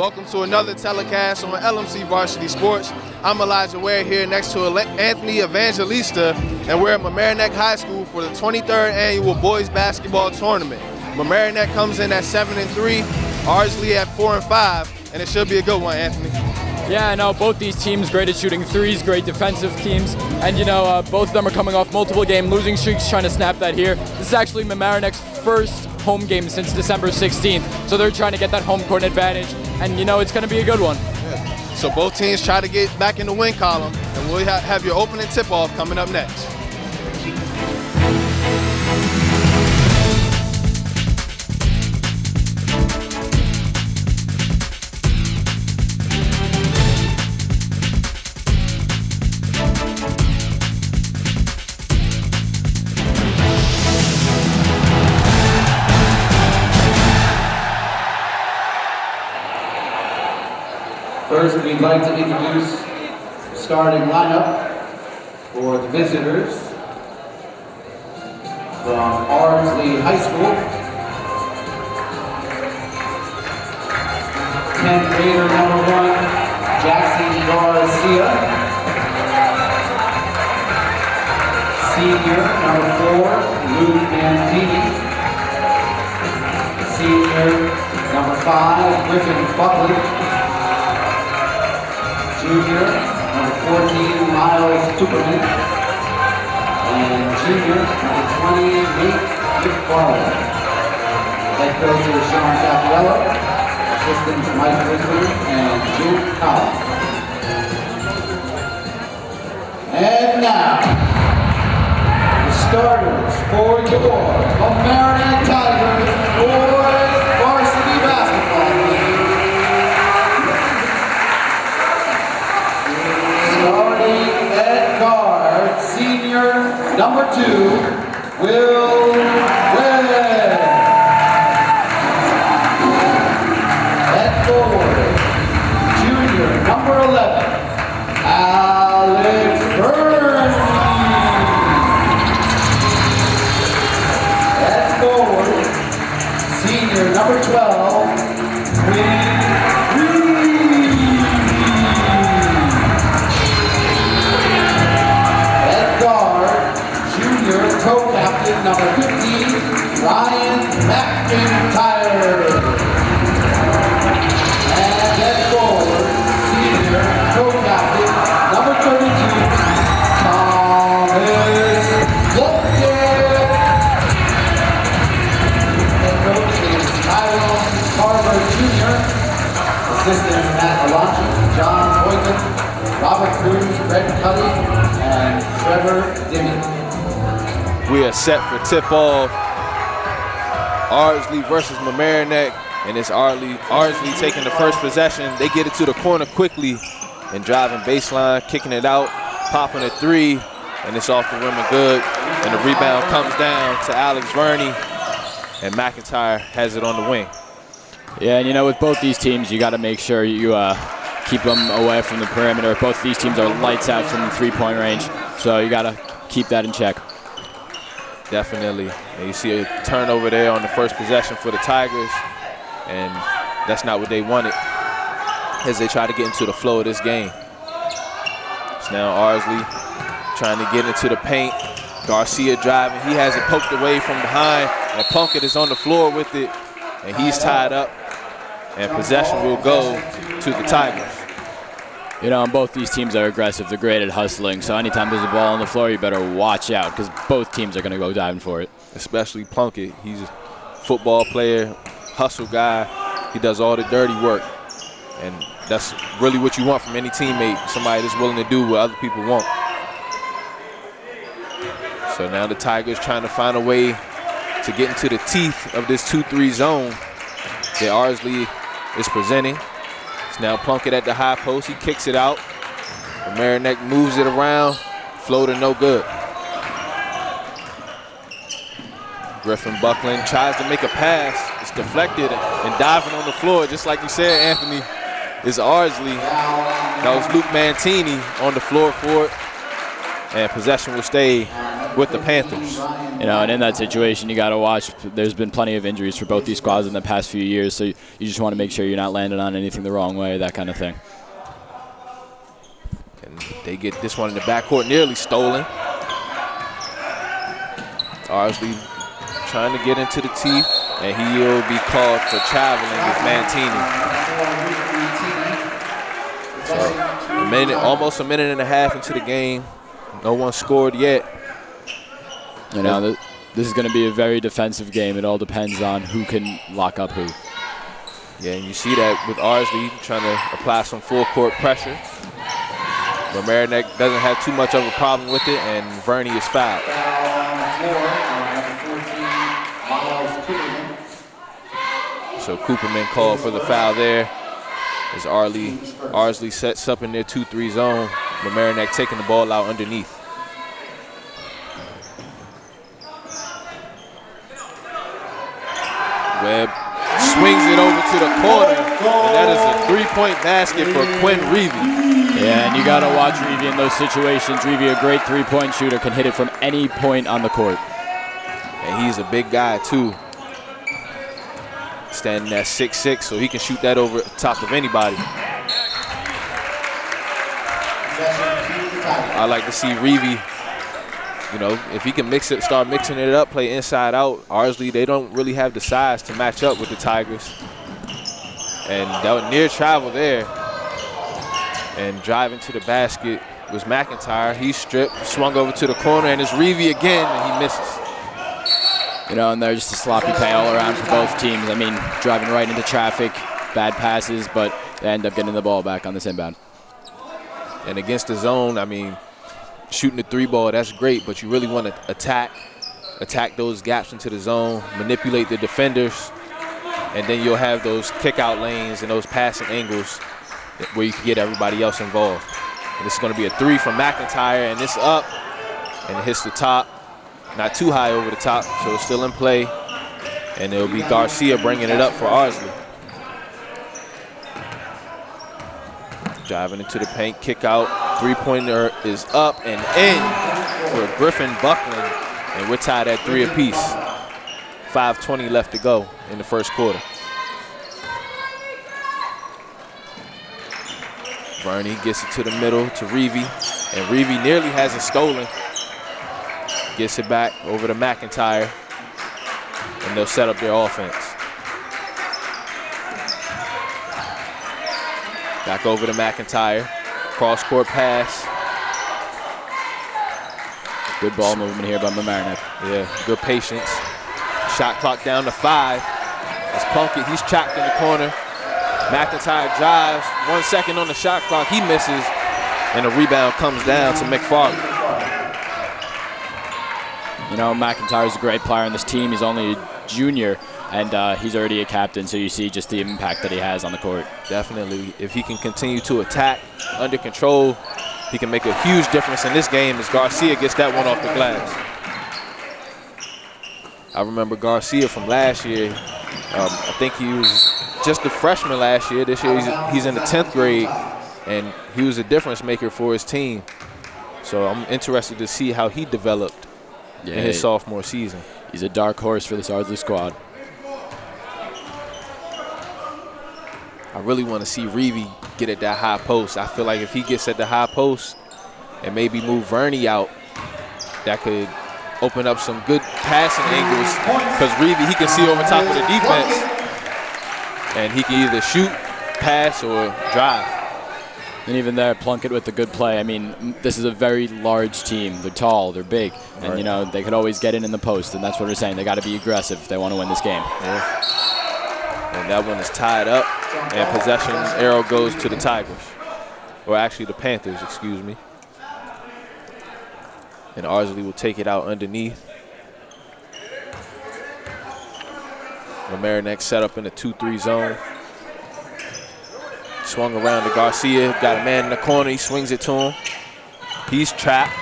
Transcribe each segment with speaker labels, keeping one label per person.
Speaker 1: Welcome to another telecast on LMC Varsity Sports. I'm Elijah Ware here next to Anthony Evangelista, and we're at Mamaroneck High School for the 23rd annual boys basketball tournament. Mamaroneck comes in at 7-3, Ardsley at 4-5, and it should be a good one, Anthony.
Speaker 2: Yeah, I know both these teams great at shooting threes, great defensive teams, and both of them are coming off multiple game losing streaks, trying to snap that here. This is actually Mamaroneck's first home game since December 16th, so they're trying to get that home court advantage, and it's going to be a good one.
Speaker 1: Yeah. So both teams try to get back in the win column, and we'll have your opening tip-off coming up next.
Speaker 3: First, we'd like to introduce the starting lineup for the visitors from Ardsley High School. 10th grader number 1, Jackson Garcia. Senior number 4, Luke Mantini. Senior number 5, Griffin Buckley. Junior, number 14, Miles Superman, and junior, number 20, Nate McFarland. Head coaches Sean Capriello, assistants Mike Whistler, and Jim Collins. And now, the starters for your Mamaroneck Tigers boys varsity basketball team. Starting at guard, senior number 2, Will Webb. At forward, junior number 11, Alex Burney. At forward, senior number 12, Quinn. Co-captain number 15, Ryan McIntyre. And at forward, senior co-captain number 32, Thomas Lupton. Head coach is Tyrone Carver Jr. Assistants Matt Alonso, John Boykin, Robert Cruz, Brett Cuddy, and Trevor Dimmy.
Speaker 1: We are set for tip-off. Ardsley versus Mamaroneck, and it's Ardsley taking the first possession. They get it to the corner quickly and driving baseline, kicking it out, popping a 3, and it's off the rim and good. And the rebound comes down to Alex Verney, and McIntyre has it on the wing.
Speaker 2: Yeah, and with both these teams, you got to make sure you keep them away from the perimeter. Both these teams are lights out from the three-point range, so you got to keep that in check.
Speaker 1: Definitely. And you see a turnover there on the first possession for the Tigers, and that's not what they wanted as they try to get into the flow of this game. It's now Ardsley trying to get into the paint. Garcia driving. He has it poked away from behind, and Plunkett is on the floor with it, and he's tied up, and possession will go to the Tigers.
Speaker 2: And both these teams are aggressive. They're great at hustling. So anytime there's a ball on the floor, you better watch out because both teams are going to go diving for it.
Speaker 1: Especially Plunkett. He's a football player, hustle guy. He does all the dirty work. And that's really what you want from any teammate, somebody that's willing to do what other people want. So now the Tigers trying to find a way to get into the teeth of this 2-3 zone that Ardsley is presenting. It's now Plunkett at the high post. He kicks it out. Mamaroneck moves it around. Floater no good. Griffin Buckland tries to make a pass. It's deflected and diving on the floor, just like you said, Anthony, is Ardsley. That was Luke Mantini on the floor for it. and possession will stay with the Panthers.
Speaker 2: You know, and in that situation, you got to watch. There's been plenty of injuries for both these squads in the past few years, so you just want to make sure you're not landing on anything the wrong way, that kind of thing.
Speaker 1: And they get this one in the backcourt, nearly stolen. Ardsley trying to get into the teeth, and he will be called for traveling with Mantini. So almost a minute and a half into the game. No one scored yet.
Speaker 2: You know, this is going to be a very defensive game. It all depends on who can lock up who.
Speaker 1: Yeah, and you see that with Ardsley trying to apply some full court pressure. Mamaroneck doesn't have too much of a problem with it, and Verney is fouled. So Cooperman called for the foul there as Ardsley sets up in their 2-3 zone. Mamaroneck taking the ball out underneath. Webb swings it over to the corner, and that is a three-point basket for Quinn Reevy.
Speaker 2: Yeah, and you got to watch Reevy in those situations. Reevy, a great three-point shooter, can hit it from any point on the court.
Speaker 1: And he's a big guy, too. Standing at 6'6", so he can shoot that over top of anybody. I like to see Reevy, you know, if he can start mixing it up, play inside out. Ardsley, they don't really have the size to match up with the Tigers. And that was near travel there. And driving to the basket was McIntyre. He stripped, swung over to the corner, and it's Reevy again, and he misses.
Speaker 2: You know, and they're just a sloppy play all around for both teams. I mean, driving right into traffic, bad passes, but they end up getting the ball back on this inbound.
Speaker 1: And against the zone, I mean, shooting the three ball, that's great, but you really want to attack those gaps into the zone, manipulate the defenders, and then you'll have those kick-out lanes and those passing angles where you can get everybody else involved. And this is going to be a three from McIntyre, and it's up, and it hits the top. Not too high over the top, so it's still in play. And it'll be Garcia bringing it up for Ardsley. Driving into the paint, kick out. Three-pointer is up and in for Griffin Buckland. And we're tied at 3 apiece. 5:20 left to go in the first quarter. Verney gets it to the middle to Reevy. And Reevy nearly has it stolen. Gets it back over to McIntyre. And they'll set up their offense. Back over to McIntyre. Cross-court pass.
Speaker 2: Good ball movement here by Mamaroneck.
Speaker 1: Yeah, good patience. Shot clock down to 5. That's Plunkett. He's trapped in the corner. McIntyre drives. 1 second on the shot clock. He misses. And the rebound comes down to McFarland.
Speaker 2: You know, McIntyre's a great player on this team. He's only a junior, and he's already a captain, so you see just the impact that he has on the court.
Speaker 1: Definitely. If he can continue to attack under control, he can make a huge difference in this game as Garcia gets that one off the glass. I remember Garcia from last year. I think he was just a freshman last year. This year he's in the 10th grade, and he was a difference maker for his team. So I'm interested to see how he developed in his sophomore season.
Speaker 2: He's a dark horse for this Ardsley squad.
Speaker 1: I really want to see Reevy get at that high post. I feel like if he gets at the high post and maybe move Verney out, that could open up some good passing angles, because Reevy, he can see over top of the defense, and he can either shoot, pass, or drive.
Speaker 2: And even there, Plunkett with the good play. I mean, this is a very large team. They're tall, they're big, and you know, they could always get in the post, and that's what we're saying. They got to be aggressive if they want to win this game.
Speaker 1: Yeah. And that one is tied up, and possession arrow goes to the Tigers, or actually the Panthers, excuse me. And Ardsley will take it out underneath. Mamaroneck set up in the 2-3 zone. Swung around to Garcia, got a man in the corner, he swings it to him. He's trapped,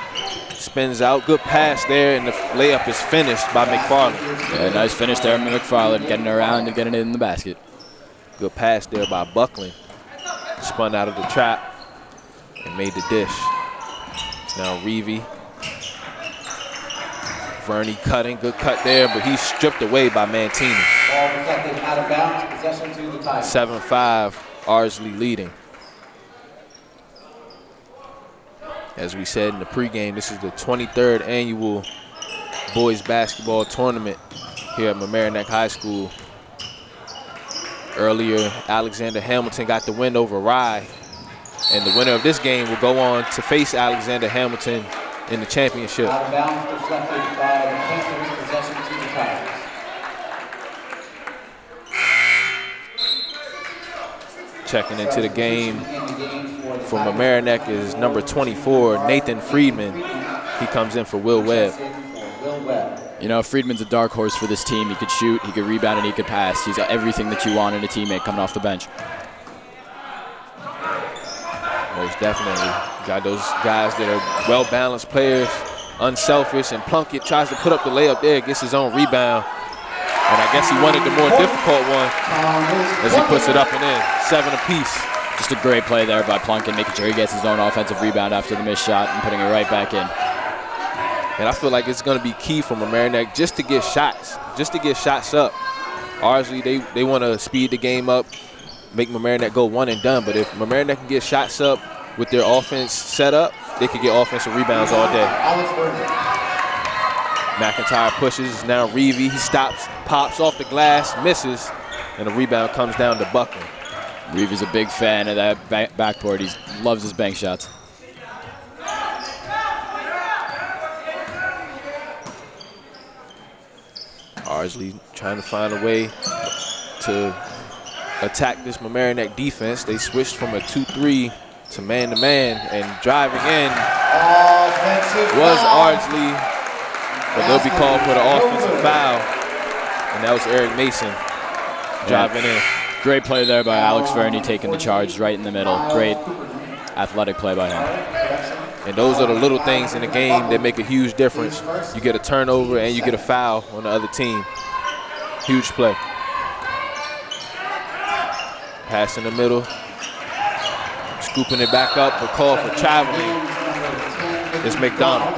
Speaker 1: spins out, good pass there, and the layup is finished by McFarland.
Speaker 2: Yeah, nice finish there by McFarland, getting around and getting it in the basket.
Speaker 1: Good pass there by Buckland. Spun out of the trap and made the dish. It's now Reevy Verney cutting, good cut there, but he's stripped away by Mantini.
Speaker 3: Ball deflected out of bounds, possession to the Tigers.
Speaker 1: 7-5, Ardsley leading. As we said in the pregame, this is the 23rd annual boys basketball tournament here at Mamaroneck High School. Earlier, Alexander Hamilton got the win over Rye, and the winner of this game will go on to face Alexander Hamilton in the championship.
Speaker 3: Out of bounds, deflected by the Panthers, possession to the Tigers.
Speaker 1: Checking into the game for Mamaroneck is number 24, Nathan Friedman. He comes in for Will Webb.
Speaker 2: You know, Friedman's a dark horse for this team. He could shoot, he could rebound, and he could pass. He's got everything that you want in a teammate coming off the bench.
Speaker 1: Most definitely. Got those guys that are well-balanced players, unselfish, and Plunkett tries to put up the layup there, gets his own rebound. And I guess he wanted the more difficult one as he puts it up and in. 7 apiece.
Speaker 2: Just a great play there by Plunkett, making sure he gets his own offensive rebound after the missed shot and putting it right back in.
Speaker 1: And I feel like it's going to be key for Mamaroneck just to get shots up. Ardsley, they want to speed the game up, make Mamaroneck go one and done. But if Mamaroneck can get shots up with their offense set up, they could get offensive rebounds all day. McIntyre pushes, now Reevy, he stops, pops off the glass, misses, and the rebound comes down to Buckland.
Speaker 2: Reevy's a big fan of that backboard. He loves his bank shots.
Speaker 1: Ardsley trying to find a way to attack this Mamaroneck defense. They switched from a 2-3 to man-to-man, and driving in was Ardsley, but they'll be called for the offensive foul, and that was Eric Mason driving in.
Speaker 2: Great play there by Alex Verney, taking the charge right in the middle. Great athletic play by him.
Speaker 1: And those are the little things in the game that make a huge difference. You get a turnover and you get a foul on the other team. Huge play. Pass in the middle. Scooping it back up, but call for traveling. It's McDonald.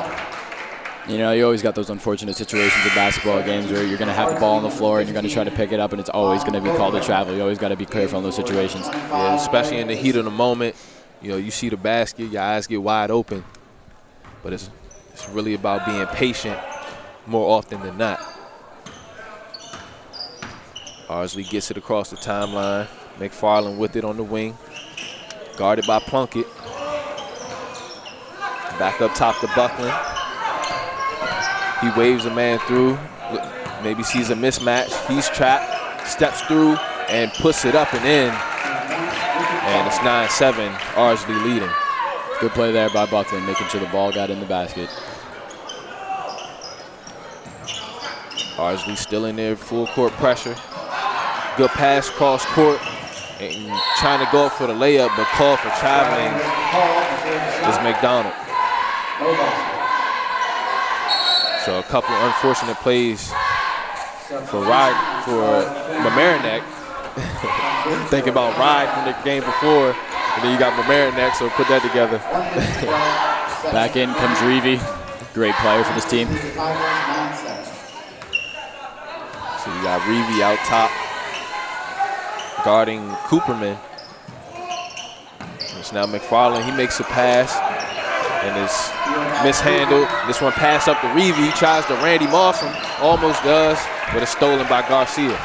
Speaker 2: You know, you always got those unfortunate situations in basketball games where you're going to have the ball on the floor and you're going to try to pick it up, and it's always going to be called a travel. You always got to be careful in those situations.
Speaker 1: Yeah, especially in the heat of the moment. You know, you see the basket, your eyes get wide open. But it's really about being patient more often than not. Ardsley gets it across the timeline. McFarland with it on the wing. Guarded by Plunkett. Back up top to Buckland. He waves a man through. Maybe sees a mismatch. He's trapped, steps through, and puts it up and in. And it's 9-7, Ardsley leading.
Speaker 2: Good play there by Buckland, making sure the ball got in the basket.
Speaker 1: Ardsley still in there, full court pressure. Good pass cross court, and trying to go up for the layup, but call for traveling is McDonald. So a couple unfortunate plays for Mamaroneck. Think about Ride from the game before, and then you got Mamaroneck, so put that together.
Speaker 2: Back in comes Reevy. Great player for this team.
Speaker 1: So you got Reevy out top, guarding Cooperman. It's now McFarland. He makes a pass, and it's mishandled. This one pass up to Reevy. He tries to Randy Moss him, almost does, but it's stolen by Garcia.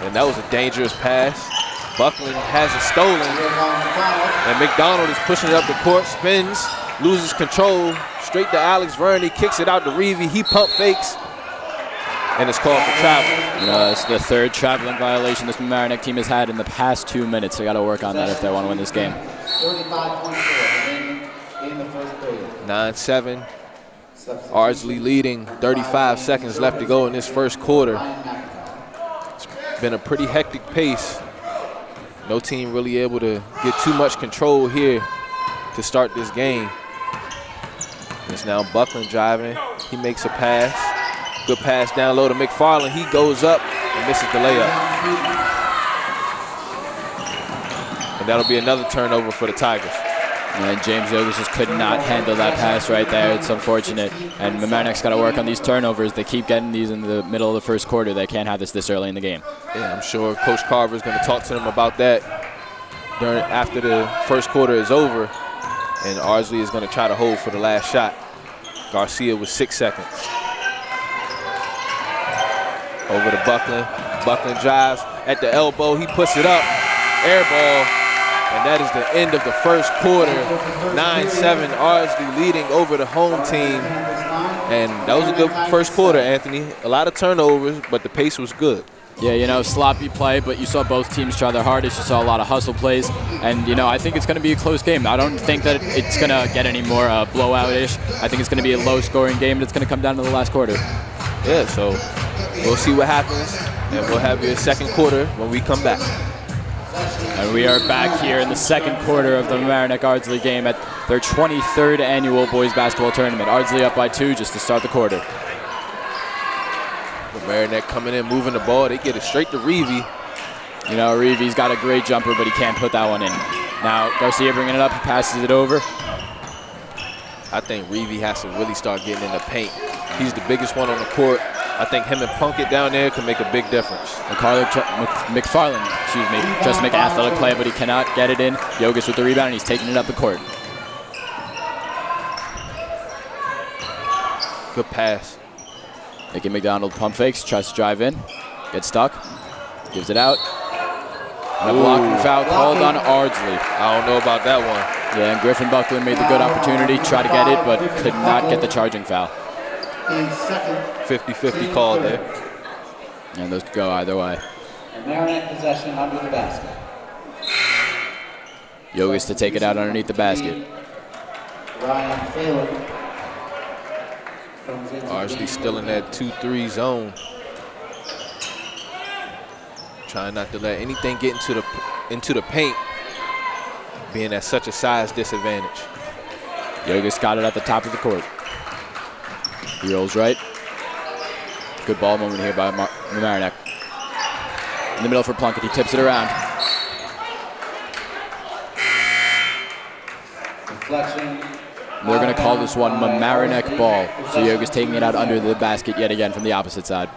Speaker 1: And that was a dangerous pass. Buckland has it stolen, and McDonald is pushing it up the court, spins, loses control, straight to Alex Verney, kicks it out to Reevy. He pump fakes, and it's called for travel.
Speaker 2: It's the third traveling violation this Mamaroneck team has had in the past 2 minutes. They got to work on that if they want to win this game.
Speaker 3: 35.4 in the first period.
Speaker 1: 9-7. Ardsley leading, 35 seconds left to go in this first quarter. It's been a pretty hectic pace. No team really able to get too much control here to start this game. It's now Buckland driving. He makes a pass. Good pass down low to McFarland. He goes up and misses the layup. And that'll be another turnover for the Tigers.
Speaker 2: And James Yogas just could not handle that pass right there. It's unfortunate. And Mamaroneck's got to work on these turnovers. They keep getting these in the middle of the first quarter. They can't have this early in the game.
Speaker 1: Yeah, I'm sure Coach Carver's going to talk to them about that after the first quarter is over. And Ardsley is going to try to hold for the last shot. Garcia with 6 seconds. Over to Buckland. Buckland drives at the elbow. He puts it up. Air ball. And that is the end of the first quarter. 9-7, Ardsley leading over the home team. And that was a good first quarter, Anthony. A lot of turnovers, but the pace was good.
Speaker 2: Yeah, you know, sloppy play, but you saw both teams try their hardest. You saw a lot of hustle plays. And, you know, I think it's going to be a close game. I don't think that it's going to get any more blowout-ish. I think it's going to be a low-scoring game, and it's going to come down to the last quarter.
Speaker 1: Yeah, so we'll see what happens, and we'll have your second quarter when we come back.
Speaker 2: And we are back here in the second quarter of the Mamaroneck-Ardsley game at their 23rd annual boys basketball tournament. Ardsley up by 2 just to start the quarter.
Speaker 1: Mamaroneck coming in, moving the ball. They get it straight to Reevy.
Speaker 2: You know, Reevy's got a great jumper, but he can't put that one in. Now, Garcia bringing it up, he passes it over.
Speaker 1: I think Reevy has to really start getting in the paint. He's the biggest one on the court. I think him and Plunkett down there can make a big difference. McFarland, tries to make an athletic play, but he cannot get it in. Yogas with the rebound, and he's taking it up the court. Good pass.
Speaker 2: Nicky McDonald pump fakes, tries to drive in, gets stuck, gives it out. And a blocking foul called on Ardsley.
Speaker 1: I don't know about that one.
Speaker 2: Yeah, and Griffin Buckland made the good opportunity, tried to get it, but could not get the charging foul.
Speaker 1: 50-50 call there.
Speaker 2: And those could go either way.
Speaker 3: Mamaroneck possession under the basket.
Speaker 2: Yogas to take it out underneath the basket.
Speaker 3: Ryan Phelan.
Speaker 1: Ardsley still in that 2-3 zone. Trying not to let anything get into the paint, being at such a size disadvantage.
Speaker 2: Yogas got it at the top of the court. He rolls right. Good ball moment here by Mamaroneck. In the middle for Plunkett, he tips it around.
Speaker 3: Deflection.
Speaker 2: They're going to call this one Mamaroneck ball. So Yogas taking it out under the basket yet again from the opposite side.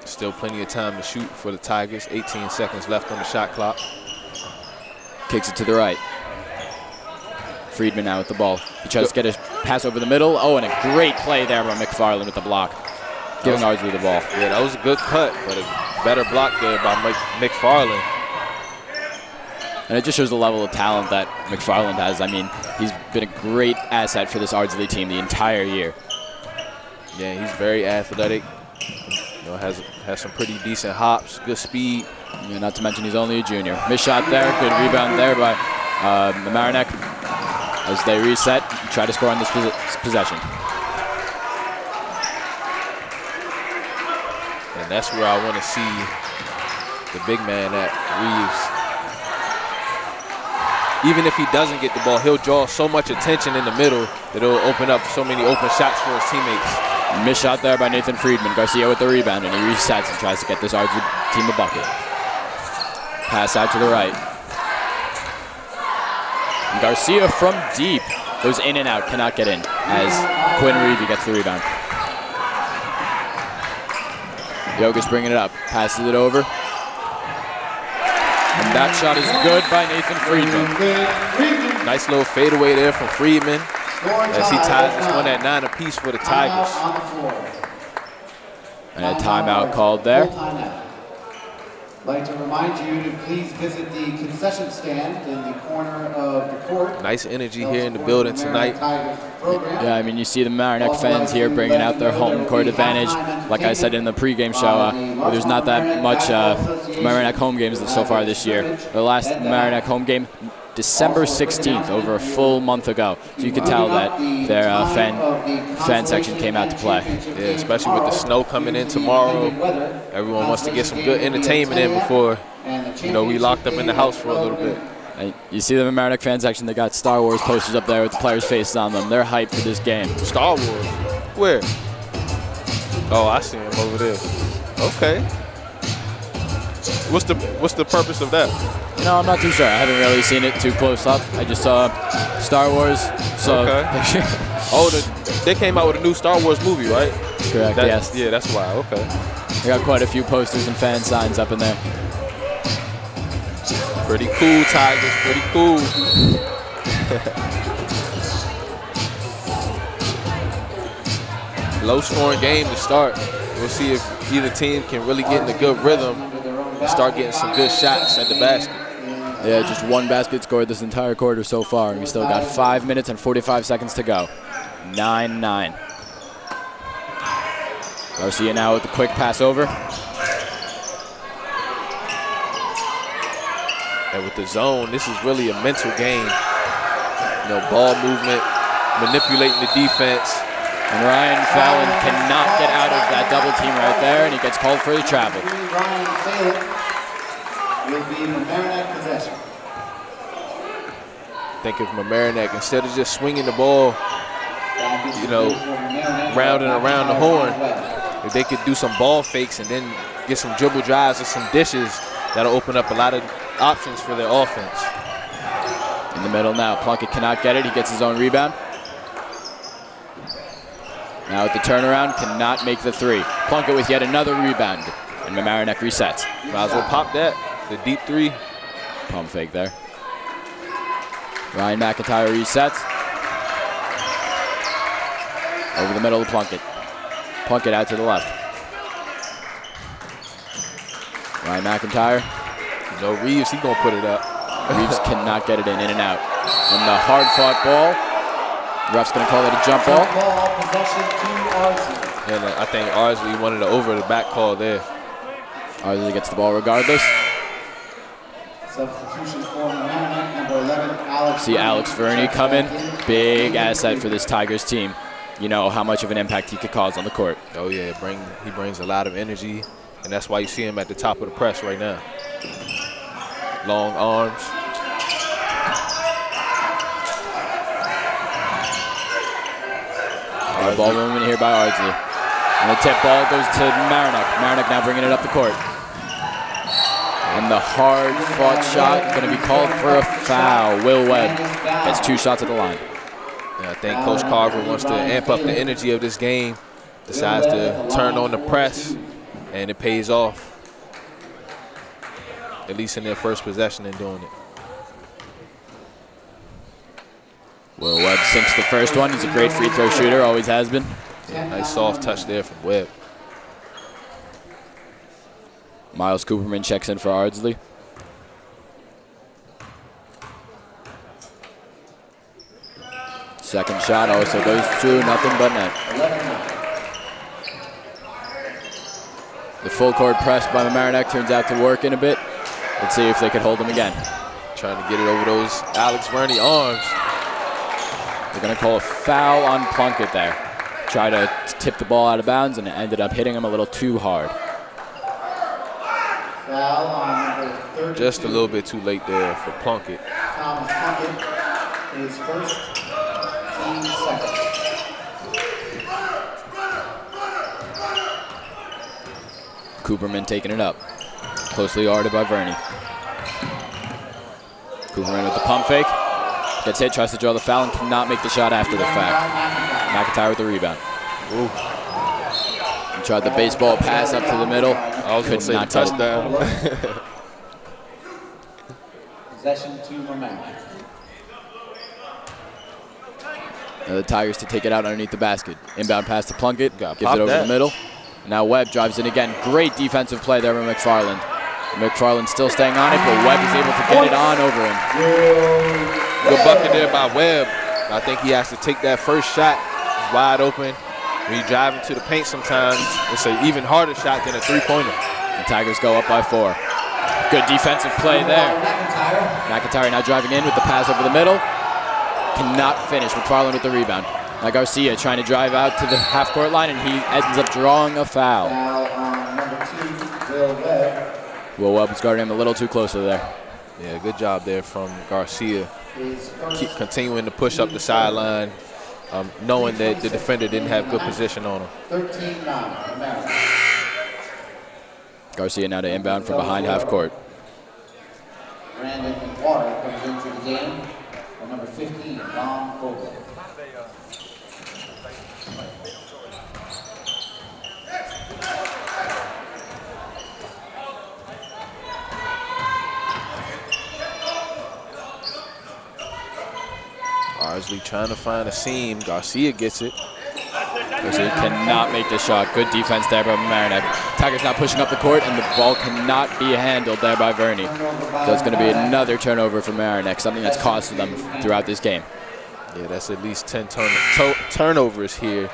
Speaker 1: Still plenty of time to shoot for the Tigers. 18 seconds left on the shot clock.
Speaker 2: Kicks it to the right. Friedman now with the ball. He tries to get a pass over the middle. Oh, and a great play there by McFarland with the block. Giving Ardsley the ball.
Speaker 1: Yeah, that was a good cut, but a better block there by McFarland.
Speaker 2: And it just shows the level of talent that McFarland has. I mean, he's been a great asset for this Ardsley team the entire year.
Speaker 1: Yeah, he's very athletic. You know, has some pretty decent hops, good speed.
Speaker 2: Yeah, not to mention he's only a junior. Missed shot there, good rebound there by Mamaroneck. As they reset, try to score on this possession.
Speaker 1: And that's where I want to see the big man at, Reeves. Even if he doesn't get the ball, he'll draw so much attention in the middle that it'll open up so many open shots for his teammates.
Speaker 2: Missed shot there by Nathan Friedman. Garcia with the rebound, and he resets and tries to get this Ardsley team a bucket. Pass out to the right. And Garcia from deep goes in and out, cannot get in, as Quinn Reevy gets the rebound. Yogas bringing it up, passes it over. And that shot is good by Nathan Friedman.
Speaker 1: Nice little fadeaway there from Friedman as he ties this one at 9 apiece for the Tigers.
Speaker 2: And a timeout called there.
Speaker 3: I'd like to remind you to please visit the concession stand in the corner of the court.
Speaker 1: Nice energy here in the building tonight.
Speaker 2: Yeah, I mean, you see the Mamaroneck fans here bringing out their home court advantage. Like I said in the pregame show, there's not that much Mamaroneck home games so far this year. The last Mamaroneck home game, December 16th, over a full month ago. So you can tell that their fan section came out to play.
Speaker 1: Yeah, especially with the snow coming in tomorrow. Everyone wants to get some good entertainment in before, you know, we locked up in the house for a little bit.
Speaker 2: And you see the Mamaroneck fan section, they got Star Wars posters up there with the players' faces on them. They're hyped for this game.
Speaker 1: Star Wars? Where? Oh, I see him over there. Okay. What's the purpose of that?
Speaker 2: You know, I'm not too sure. I haven't really seen it too close up. I just saw Star Wars. So
Speaker 1: okay. Oh, they came out with a new Star Wars movie, right?
Speaker 2: Correct, yes.
Speaker 1: Yeah, that's why. Okay.
Speaker 2: We got quite a few posters and fan signs up in there.
Speaker 1: Pretty cool, Tigers. Pretty cool. Low-scoring game to start. We'll see if either team can really get in a good rhythm and start getting some good shots at the basket.
Speaker 2: Yeah, just one basket scored this entire quarter so far, and we still got 5 minutes and 45 seconds to go. 9-9. Garcia now with the quick pass over.
Speaker 1: And with the zone, this is really a mental game. You know, ball movement, manipulating the defense.
Speaker 2: And Ryan Fallon cannot get out of that double team right there, and he gets called for the travel.
Speaker 3: Ryan Fallon will be Mamaroneck possession.
Speaker 1: Think of Mamaroneck, instead of just swinging the ball, you know, round and around the horn, if they could do some ball fakes and then get some dribble drives or some dishes, that'll open up a lot of options for their offense.
Speaker 2: In the middle now, Plunkett cannot get it. He gets his own rebound. Now with the turnaround, cannot make the three. Plunkett with yet another rebound, and Mamaroneck resets.
Speaker 1: Might as well pop that, the deep three.
Speaker 2: Pump fake there. Ryan McIntyre resets. Over the middle of Plunkett. Plunkett out to the left. Ryan McIntyre.
Speaker 1: No, Reeves, he gonna put it up.
Speaker 2: Reeves cannot get it in and out. And the hard-fought ball. Ref's gonna call it a jump ball.
Speaker 3: Possession to Ardsley.
Speaker 1: And I think Ardsley wanted to over the back call there.
Speaker 2: Ardsley gets the ball regardless.
Speaker 3: Substitution for Mamaroneck, number 11, Alex.
Speaker 2: See Alex Verney come in. Big asset for this Tigers team. You know how much of an impact he could cause on the court.
Speaker 1: Oh yeah, he brings a lot of energy, and that's why you see him at the top of the press right now. Long arms.
Speaker 2: Ball movement here by Ardsley. And the tip ball goes to Mamaroneck. Mamaroneck now bringing it up the court. And the hard-fought shot is going to be called for a foul. Will Webb gets 2 shots at the line.
Speaker 1: Yeah, I think Coach Carver wants to amp up the energy of this game. Decides to turn on the press, and it pays off. At least in their first possession in doing it.
Speaker 2: Will Webb sinks the first one. He's a great free throw shooter, always has been.
Speaker 1: Yeah, nice soft touch there from Webb.
Speaker 2: Miles Cooperman checks in for Ardsley. Second shot also goes through, nothing but net. The full court press by Mamaroneck turns out to work in a bit. Let's see if they could hold him again.
Speaker 1: Trying to get it over those Alex Verney arms.
Speaker 2: They're going to call a foul on Plunkett there. Try to tip the ball out of bounds, and it ended up hitting him a little too hard.
Speaker 3: Foul on number 32.
Speaker 1: Just a little bit too late there for Plunkett.
Speaker 3: Thomas Plunkett, his first, team second.
Speaker 2: Cooperman taking it up. Closely guarded by Verney. Cooperman with the pump fake. Gets hit, tries to draw the foul, and cannot make the shot after the fact. McIntyre with the rebound.
Speaker 1: Ooh.
Speaker 2: He tried the baseball pass up to the middle.
Speaker 1: I was going to say the touchdown.
Speaker 3: Possession to Mamaroneck.
Speaker 2: Now the Tigers to take it out underneath the basket. Inbound pass to Plunkett. Gives it
Speaker 1: pop
Speaker 2: over
Speaker 1: that.
Speaker 2: the middle. Now Webb drives in again. Great defensive play there by McFarland. McFarland still staying on it, but Webb is able to get it on over him.
Speaker 1: Good bucket there by Webb. I think he has to take that first shot. He's wide open. When you drive into the paint sometimes, it's an even harder shot than a three-pointer.
Speaker 2: The Tigers go up by 4. Good defensive play there. McIntyre now driving in with the pass over the middle. Cannot finish. McFarland with the rebound. Now Garcia trying to drive out to the half-court line, and he ends up drawing a foul.
Speaker 3: Foul on number 2, Will Webb.
Speaker 2: Will Webb was guarding him a little too closely there.
Speaker 1: Yeah, good job there from Garcia. Keep continuing to push up the sideline, knowing that the defender didn't have good position on him.
Speaker 3: 13-9, Mamaroneck.
Speaker 2: Garcia now to inbound from behind half court.
Speaker 3: Brandon Water comes into the game for number 15, Don Fogel.
Speaker 1: Ardsley trying to find a seam. Garcia gets it.
Speaker 2: Garcia cannot make the shot. Good defense there by Mamaroneck. Tigers now pushing up the court, and the ball cannot be handled there by Verney. So it's going to be another turnover for Mamaroneck, something that's costed them throughout this game.
Speaker 1: Yeah, that's at least 10 turnovers here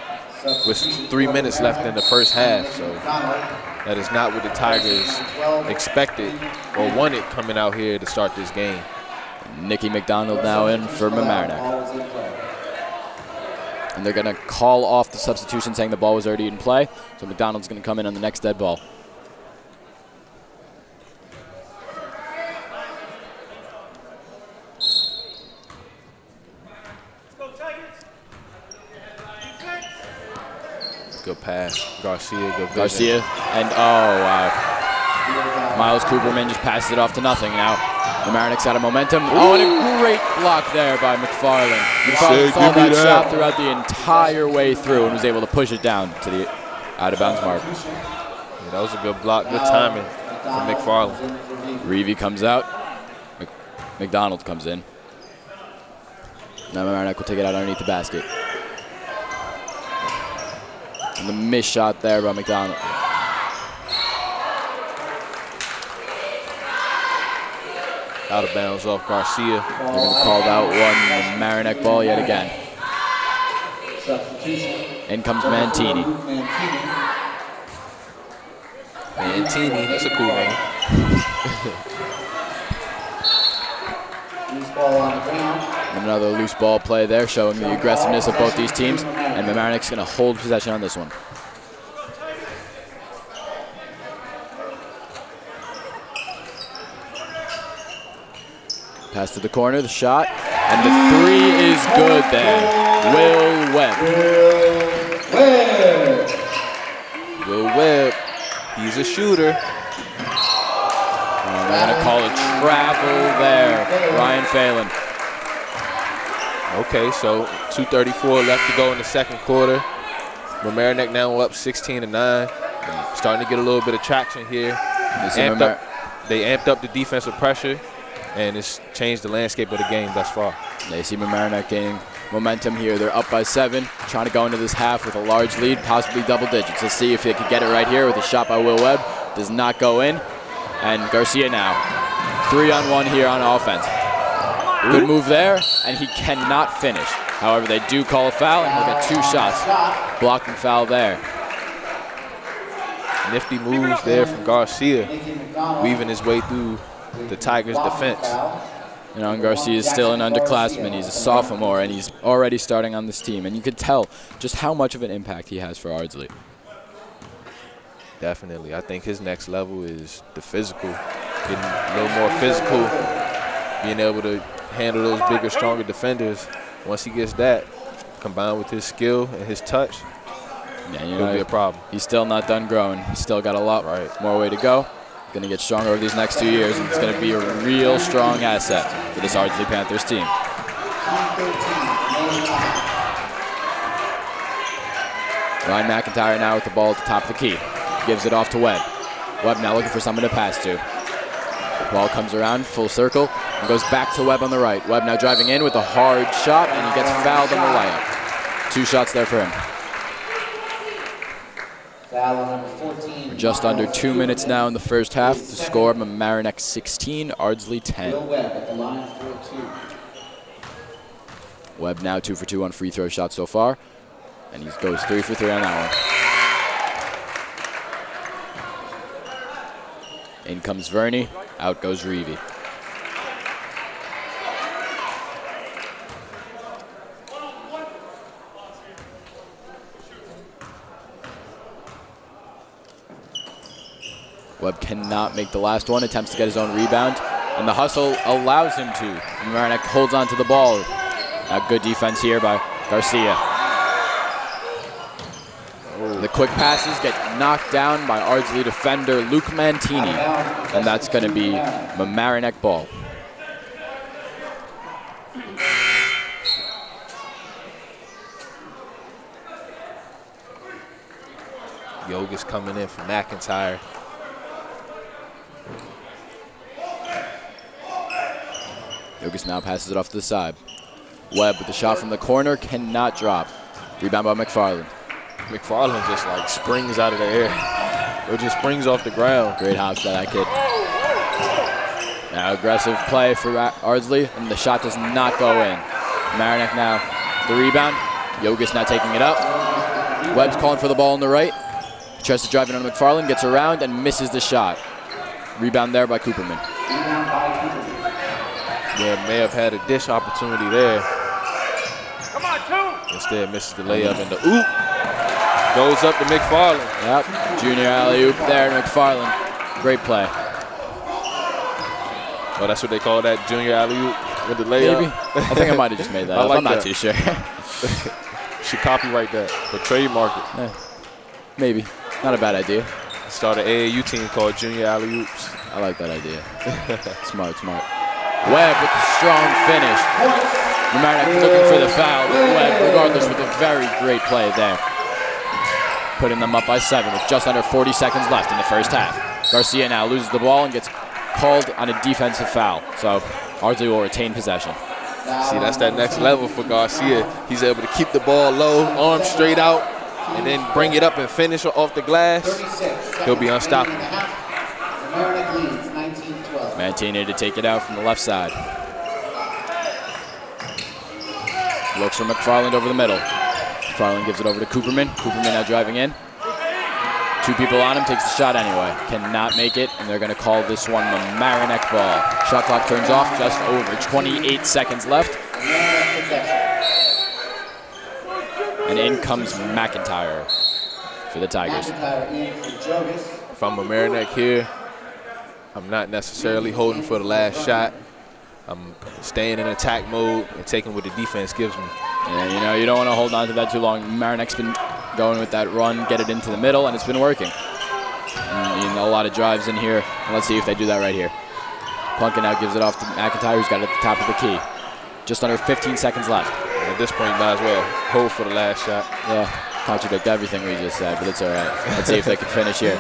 Speaker 1: with 3 minutes left in the first half. So that is not what the Tigers expected or wanted coming out here to start this game.
Speaker 2: Nicky McDonald now in for Mamaroneck. And they're going to call off the substitution, saying the ball was already in play. So McDonald's going to come in on the next dead ball.
Speaker 1: Good pass. Garcia, good vision.
Speaker 2: Garcia, and oh, wow. Miles Cooperman just passes it off to nothing now. Mamaroneck's out of momentum. Oh, and a great block there by McFarland. McFarland saw that shot throughout the entire way through and was able to push it down to the out-of-bounds mark.
Speaker 1: Yeah, that was a good block. Good timing from McFarland.
Speaker 2: Reevy comes out. McDonald comes in. Now Mamaroneck will take it out underneath the basket. And the missed shot there by McDonald.
Speaker 1: Out of bounds off Garcia.
Speaker 2: They're going to call that one Mamaroneck ball yet again. In comes Mantini.
Speaker 1: Mantini, that's a cool name.
Speaker 3: Loose ball on the ground.
Speaker 2: Another loose ball play there, showing the aggressiveness of both these teams. And Mamaroneck's going to hold possession on this one. Pass to the corner, the shot, and the three is good there. Will Webb.
Speaker 1: Will Webb, he's a shooter.
Speaker 2: And they're going to call a travel there. Ryan Phelan.
Speaker 1: Okay, so 2:34 left to go in the second quarter. Mamaroneck now up 16-9. Starting to get a little bit of traction here. They amped up the defensive pressure, and it's changed the landscape of the game thus far.
Speaker 2: They see Mamaroneck gaining momentum here. They're up by 7, trying to go into this half with a large lead, possibly double digits. Let's see if they could get it right here with a shot by Will Webb. Does not go in. And Garcia now, 3-on-1 here on offense. Good move there, and he cannot finish. However, they do call a foul, and he'll get 2 shots. Blocking foul there.
Speaker 1: Nifty moves there from Garcia, weaving his way through the Tigers' defense.
Speaker 2: You know, and Garcia is still an underclassman. He's a sophomore, and he's already starting on this team. And you could tell just how much of an impact he has for Ardsley.
Speaker 1: Definitely. I think his next level is the physical, getting a little more physical, being able to handle those bigger, stronger defenders. Once he gets that, combined with his skill and his touch, it'll be a problem.
Speaker 2: He's still not done growing. He's still got a lot more way to go. Going to get stronger over these next 2 years, and it's going to be a real strong asset for this Ardsley Panthers team. Ryan McIntyre now with the ball at the top of the key. Gives it off to Webb. Webb now looking for someone to pass to. The ball comes around, full circle, and goes back to Webb on the right. Webb now driving in with a hard shot, and he gets fouled on the layup. 2 shots there for him. We're just under 2 minutes now in the first half. The score, Mamaroneck 16, Ardsley 10. Webb now 2 for 2 on free throw shots so far, and he goes 3 for 3 on that one. In comes Verney, out goes Reevy. Webb cannot make the last one, attempts to get his own rebound, and the hustle allows him to. Mamaroneck holds on to the ball. Good defense here by Garcia.
Speaker 1: Oh,
Speaker 2: The quick passes get knocked down by Ardsley defender Luke Mantini, and that's going to be Mamaroneck ball.
Speaker 1: Yoga's coming in for McIntyre.
Speaker 2: Yogas now passes it off to the side. Webb with the shot from the corner, cannot drop. Rebound by McFarland.
Speaker 1: McFarland just like springs out of the air. Or just springs off the ground.
Speaker 2: Great hops by that kid. Now aggressive play for Ardsley, and the shot does not go in. Mamaroneck now the rebound. Yogas now taking it up. Webb's calling for the ball on the right. Tries to drive it on McFarland, gets around and misses the shot. Rebound there by Cooperman.
Speaker 1: Yeah, may have had a dish opportunity there. Come on, two. Instead misses the layup and the oop. Goes up to McFarland.
Speaker 2: Yep, junior alley-oop there to McFarland. Great play.
Speaker 1: Oh, that's what they call that, junior alley-oop with the layup?
Speaker 2: Maybe. I think I might have just made that up.
Speaker 1: Like
Speaker 2: I'm not
Speaker 1: that.
Speaker 2: too sure.
Speaker 1: Should copyright that or trademark it.
Speaker 2: Yeah, maybe. Not a bad idea.
Speaker 1: Start an AAU team called Junior Alley-Oops.
Speaker 2: I like that idea. Smart, smart. Webb with the strong finish. Mamaroneck looking for the foul. Webb, regardless, with a very great play there. Putting them up by 7 with just under 40 seconds left in the first half. Garcia now loses the ball and gets called on a defensive foul. So Ardsley will retain possession.
Speaker 1: See, that's that next level for Garcia. He's able to keep the ball low, arms straight out, and then bring it up and finish off the glass. He'll be unstoppable.
Speaker 2: Mantini to take it out from the left side. Looks for McFarland over the middle. McFarland gives it over to Cooperman. Cooperman now driving in. 2 people on him, takes the shot anyway. Cannot make it, and they're going to call this one Mamaroneck ball. Shot clock turns off, just over 28 seconds left. And in comes McIntyre for the Tigers.
Speaker 1: If I'm Mamaroneck here, I'm not necessarily holding for the last shot. I'm staying in attack mode and taking what the defense gives me.
Speaker 2: Yeah, you know, you don't want to hold on to that too long. Mamaroneck's been going with that run, get it into the middle, and it's been working. And, you know, a lot of drives in here. And let's see if they do that right here. Plunkin now gives it off to McIntyre, who's got it at the top of the key. Just under 15 seconds left.
Speaker 1: At this point, might as well hold for the last shot.
Speaker 2: Yeah, contradict everything we just said, but it's all right. Let's see if they can finish here.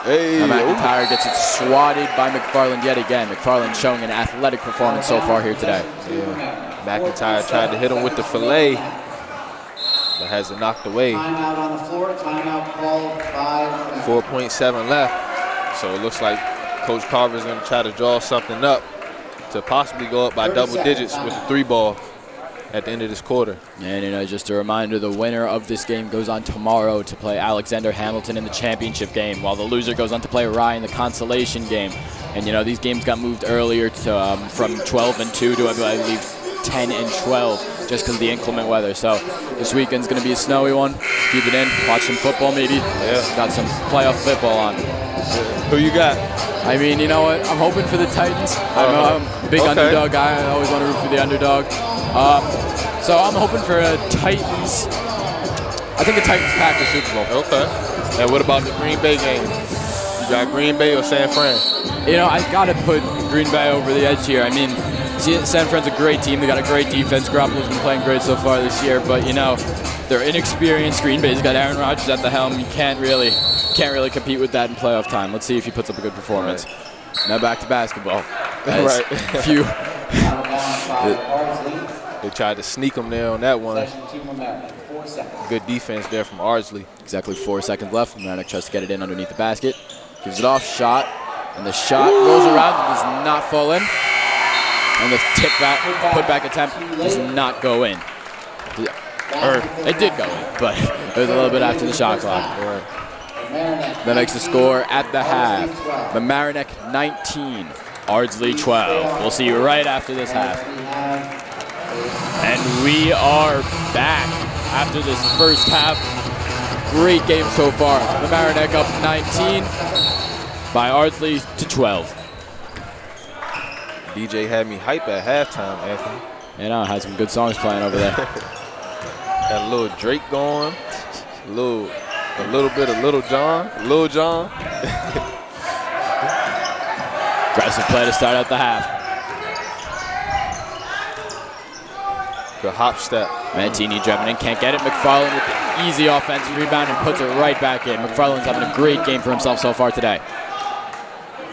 Speaker 1: Hey,
Speaker 2: now McIntyre gets it swatted by McFarland yet again. McFarland showing an athletic performance so far here today.
Speaker 1: Yeah. McIntyre tried to hit him with the fillet, but has it knocked away.
Speaker 3: Timeout on the floor. Timeout called by
Speaker 1: 4.7 left. So it looks like Coach Carver's going to try to draw something up to possibly go up by double digits with the 3-ball at the end of this quarter.
Speaker 2: And, you know, just a reminder, the winner of this game goes on tomorrow to play Alexander Hamilton in the championship game, while the loser goes on to play Rye in the consolation game. And, you know, these games got moved earlier to from 12 and 2 to, I believe, 10 and 12, just because of the inclement weather. So this weekend's going to be a snowy one. Keep it in. Watch some football, maybe.
Speaker 1: Yeah.
Speaker 2: Got some playoff football on.
Speaker 1: Who you got?
Speaker 2: I mean, you know what? I'm hoping for the Titans. I'm a big underdog guy. I always want to root for the underdog. So I'm hoping for a Titans. I think the Titans-Packers Super Bowl.
Speaker 1: Okay. And what about the Green Bay game? You got Green Bay or San Fran?
Speaker 2: You know, I got to put Green Bay over the edge here. I mean, San Fran's a great team. They got a great defense. Garoppolo's been playing great so far this year. But, you know, they're inexperienced. Green Bay's got Aaron Rodgers at the helm. You can't really compete with that in playoff time. Let's see if he puts up a good performance. Right. Now back to basketball.
Speaker 1: Right. They tried to sneak him there on that one. Good defense there from Ardsley.
Speaker 2: Exactly 4 seconds left. Mamaroneck tries to get it in underneath the basket. Gives it off, shot, and the shot rolls around and does not fall in. And the put-back attempt does not go in. Or it did go in, but it was a little bit after the shot clock. That makes the score at the half. Mamaroneck 19, Ardsley 12. We'll see you right after this half. And we are back after this first half. Great game so far. Mamaroneck up 19 by Ardsley to 12.
Speaker 1: DJ had me hype at halftime, Anthony.
Speaker 2: You know, had some good songs playing over there.
Speaker 1: Had a little Drake going, a little A little bit of Little John. Lil John.
Speaker 2: Aggressive play to start out the half.
Speaker 1: The hop step.
Speaker 2: Mantini driving in, can't get it. McFarland with the easy offensive rebound and puts it right back in. McFarland's having a great game for himself so far today.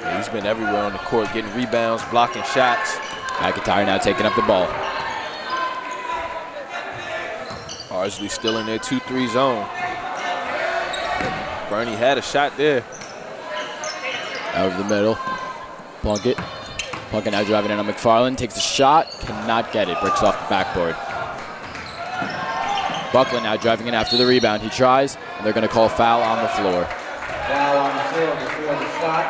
Speaker 1: Yeah, he's been everywhere on the court, getting rebounds, blocking shots.
Speaker 2: McIntyre now taking up the ball.
Speaker 1: Ardsley still in their 2-3 zone. Bernie had a shot there.
Speaker 2: Over the middle. Plunkett. Plunkett now driving in on McFarland. Takes a shot. Cannot get it. Bricks off the backboard. Buckland now driving in after the rebound. He tries, and they're going to call foul on the floor.
Speaker 3: Foul on the floor before the shot.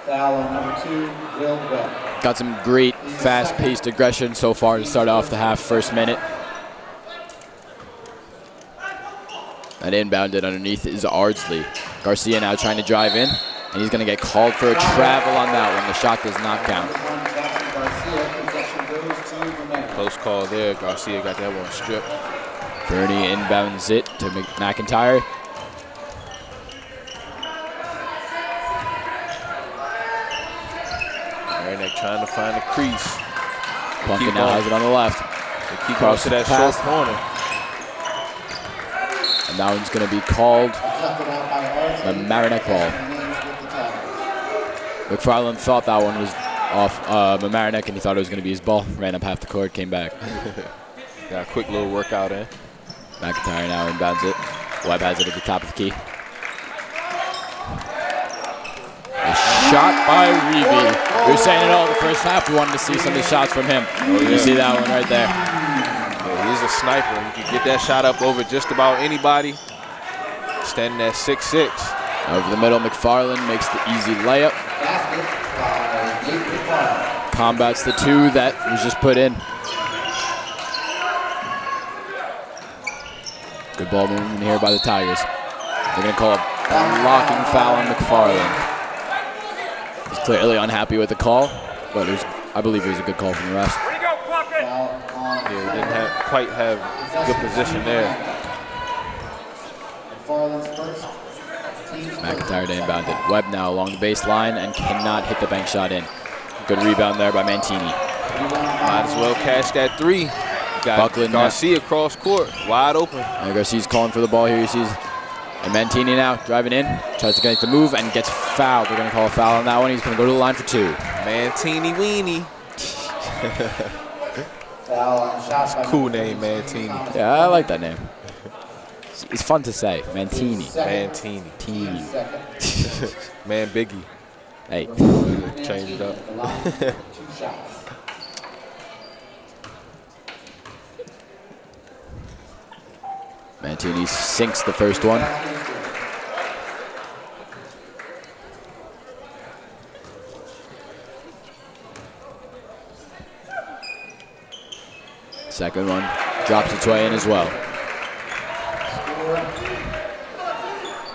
Speaker 3: Foul on number 2, Will Webb.
Speaker 2: Got some great fast-paced aggression so far to start off the half, first minute. And inbounded underneath is Ardsley. Garcia now trying to drive in, and he's going to get called for a travel on that one. The shot does not count.
Speaker 1: Close call there. Garcia got that one stripped.
Speaker 2: Bernie inbounds it to McIntyre.
Speaker 1: Mamaroneck trying to find the crease.
Speaker 2: Plunkett now has it on the left.
Speaker 1: They keep going to that short corner.
Speaker 2: And that one's going to be called the Mamaroneck ball. McFarland thought that one was off Mamaroneck, and he thought it was going to be his ball. Ran up half the court, came back.
Speaker 1: Got a quick little workout in.
Speaker 2: McIntyre now inbounds it. Webb has it at the top of the key. A shot by Reeve. We were saying it all the first half. We wanted to see some of the shots from him. Oh, yeah. You see that one right there.
Speaker 1: Yeah, he's a sniper. He can get that shot up over just about anybody. Standing at 6'6".
Speaker 2: Over the middle, McFarland makes the easy layup. Combats the 2 that was just put in. Good ball movement here by the Tigers. They're going to call a blocking foul on McFarland. He's clearly unhappy with the call, but I believe it was a good call from the refs.
Speaker 1: Yeah, he didn't quite have good position there.
Speaker 2: McIntyre to inbound it. Webb now along the baseline and cannot hit the bank shot in. Good rebound there by Mantini.
Speaker 1: Might as well catch that 3. Got
Speaker 2: Buckland
Speaker 1: Garcia cross court, wide open.
Speaker 2: And Garcia's calling for the ball here. He sees and Mantini now driving in, tries to get the move and gets fouled. They're going to call a foul on that one. He's going to go to the line for 2.
Speaker 1: Mantini Weenie. Cool name, Mantini.
Speaker 2: Yeah, I like that name. It's fun to say. Mantini.
Speaker 1: Mantini.
Speaker 2: Teeny.
Speaker 1: Man Biggie.
Speaker 2: Hey.
Speaker 1: Change it up.
Speaker 2: Mantini sinks the first one. Second one drops its way in as well.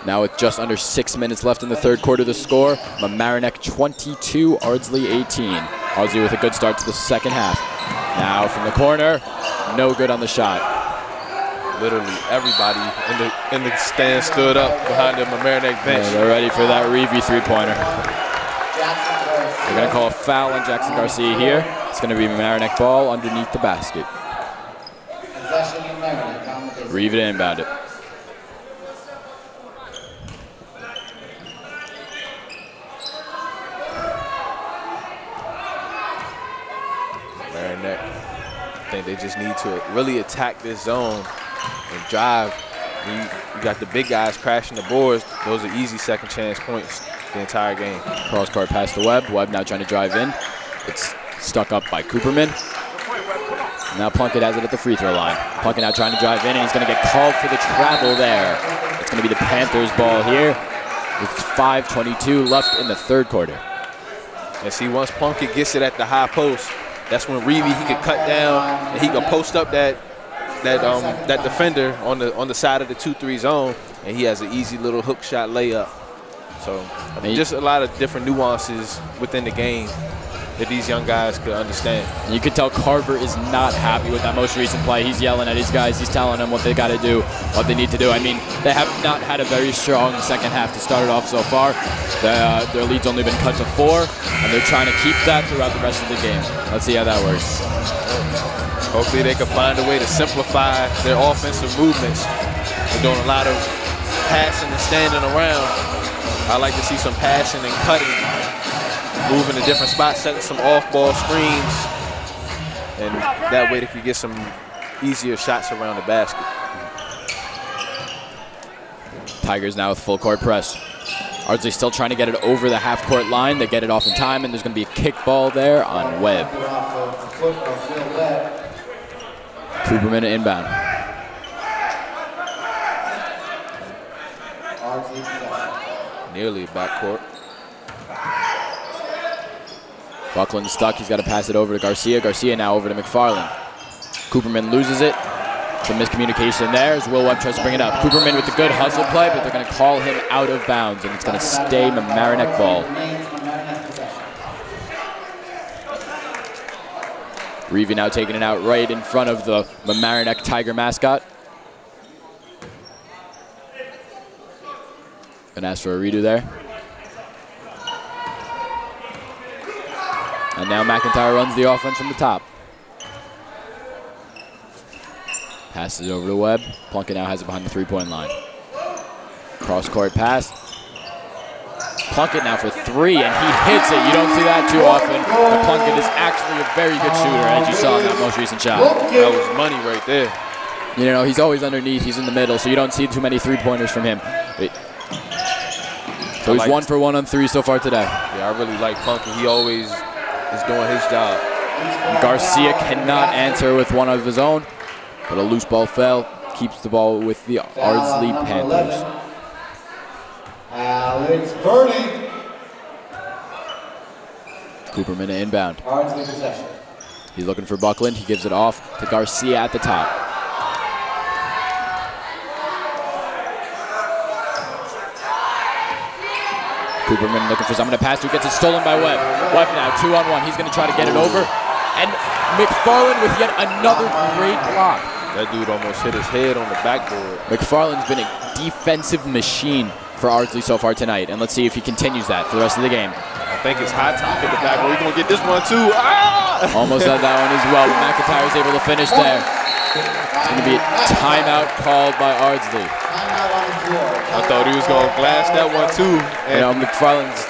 Speaker 2: Now with just under 6 minutes left in the third quarter, the score, Mamaroneck 22, Ardsley 18. Ardsley with a good start to the second half. Now from the corner, no good on the shot.
Speaker 1: Literally everybody in the stand stood up behind the Mamaroneck bench.
Speaker 2: Yeah, they're ready for that Reeve three-pointer. They're going to call a foul on Jackson Garcia here. It's going to be Mamaroneck ball underneath the basket. Reeve it inbound it.
Speaker 1: Mamaroneck, I think they just need to really attack this zone and drive. You got the big guys crashing the boards. Those are easy second chance points the entire game.
Speaker 2: Cross court pass to Webb. Webb now trying to drive in. It's stuck up by Cooperman. Now Plunkett has it at the free throw line. Plunkett now trying to drive in, and he's going to get called for the travel there. It's going to be the Panthers' ball here with 5:22 left in the third quarter.
Speaker 1: And see, once Plunkett gets it at the high post, that's when Reeve, he could cut down and he could post up that defender on the side of the 2-3 zone, and he has an easy little hook shot layup. So just a lot of different nuances within the game that these young guys could understand.
Speaker 2: You could tell Carver is not happy with that most recent play. He's yelling at his guys. He's telling them what they got to do, what they need to do. I mean, they have not had a very strong second half to start it off so far. Their lead's only been cut to 4, and they're trying to keep that throughout the rest of the game. Let's see how that works.
Speaker 1: Hopefully they can find a way to simplify their offensive movements. They're doing a lot of passing and standing around. I like to see some passing and cutting, moving to different spots, setting some off-ball screens, and that way they can get some easier shots around the basket.
Speaker 2: Tigers now with full court press. Ardsley still trying to get it over the half-court line. They get it off in time, and there's going to be a kick ball there on Webb. Cooperman inbound.
Speaker 1: Nearly backcourt.
Speaker 2: Buckland stuck. He's got to pass it over to Garcia. Garcia now over to McFarland. Cooperman loses it. Some miscommunication there as Will Webb tries to bring it up. Cooperman with the good hustle play, but they're going to call him out of bounds, and it's going to stay Mamaroneck ball. Reevy now taking it out right in front of the Mamaroneck Tiger mascot. Gonna ask for a redo there. And now McIntyre runs the offense from the top. Passes it over to Webb. Plunkett now has it behind the three-point line. Cross-court pass. Plunkett now for 3, and he hits it. You don't see that too often. But Plunkett is actually a very good shooter, as you saw in that most recent shot.
Speaker 1: That was money right there.
Speaker 2: You know, he's always underneath. He's in the middle, so you don't see too many three-pointers from him. So he's 1 for 1 on 3 so far today.
Speaker 1: Yeah, I really like Plunkett. He always is doing his job.
Speaker 2: Garcia cannot answer with one of his own, but a loose ball fell. Keeps the ball with the Ardsley Panthers.
Speaker 3: Alex Birdie.
Speaker 2: Cooperman to inbound.
Speaker 3: Ardsley possession.
Speaker 2: He's looking for Buckland. He gives it off to Garcia at the top. Cooperman looking for someone to pass to. Gets it stolen by Webb. Webb now 2-on-1. He's going to try to get it over. And McFarland with yet another great block.
Speaker 1: That dude almost hit his head on the backboard.
Speaker 2: McFarland's been a defensive machine for Ardsley so far tonight. And let's see if he continues that for the rest of the game.
Speaker 1: I think it's high top in the backboard. He's going to get this one too. Ah!
Speaker 2: Almost had that one as well, but McIntyre's able to finish there. It's going to be a timeout called by Ardsley.
Speaker 1: I thought he was going to glass that one too.
Speaker 2: And you know, McFarland's,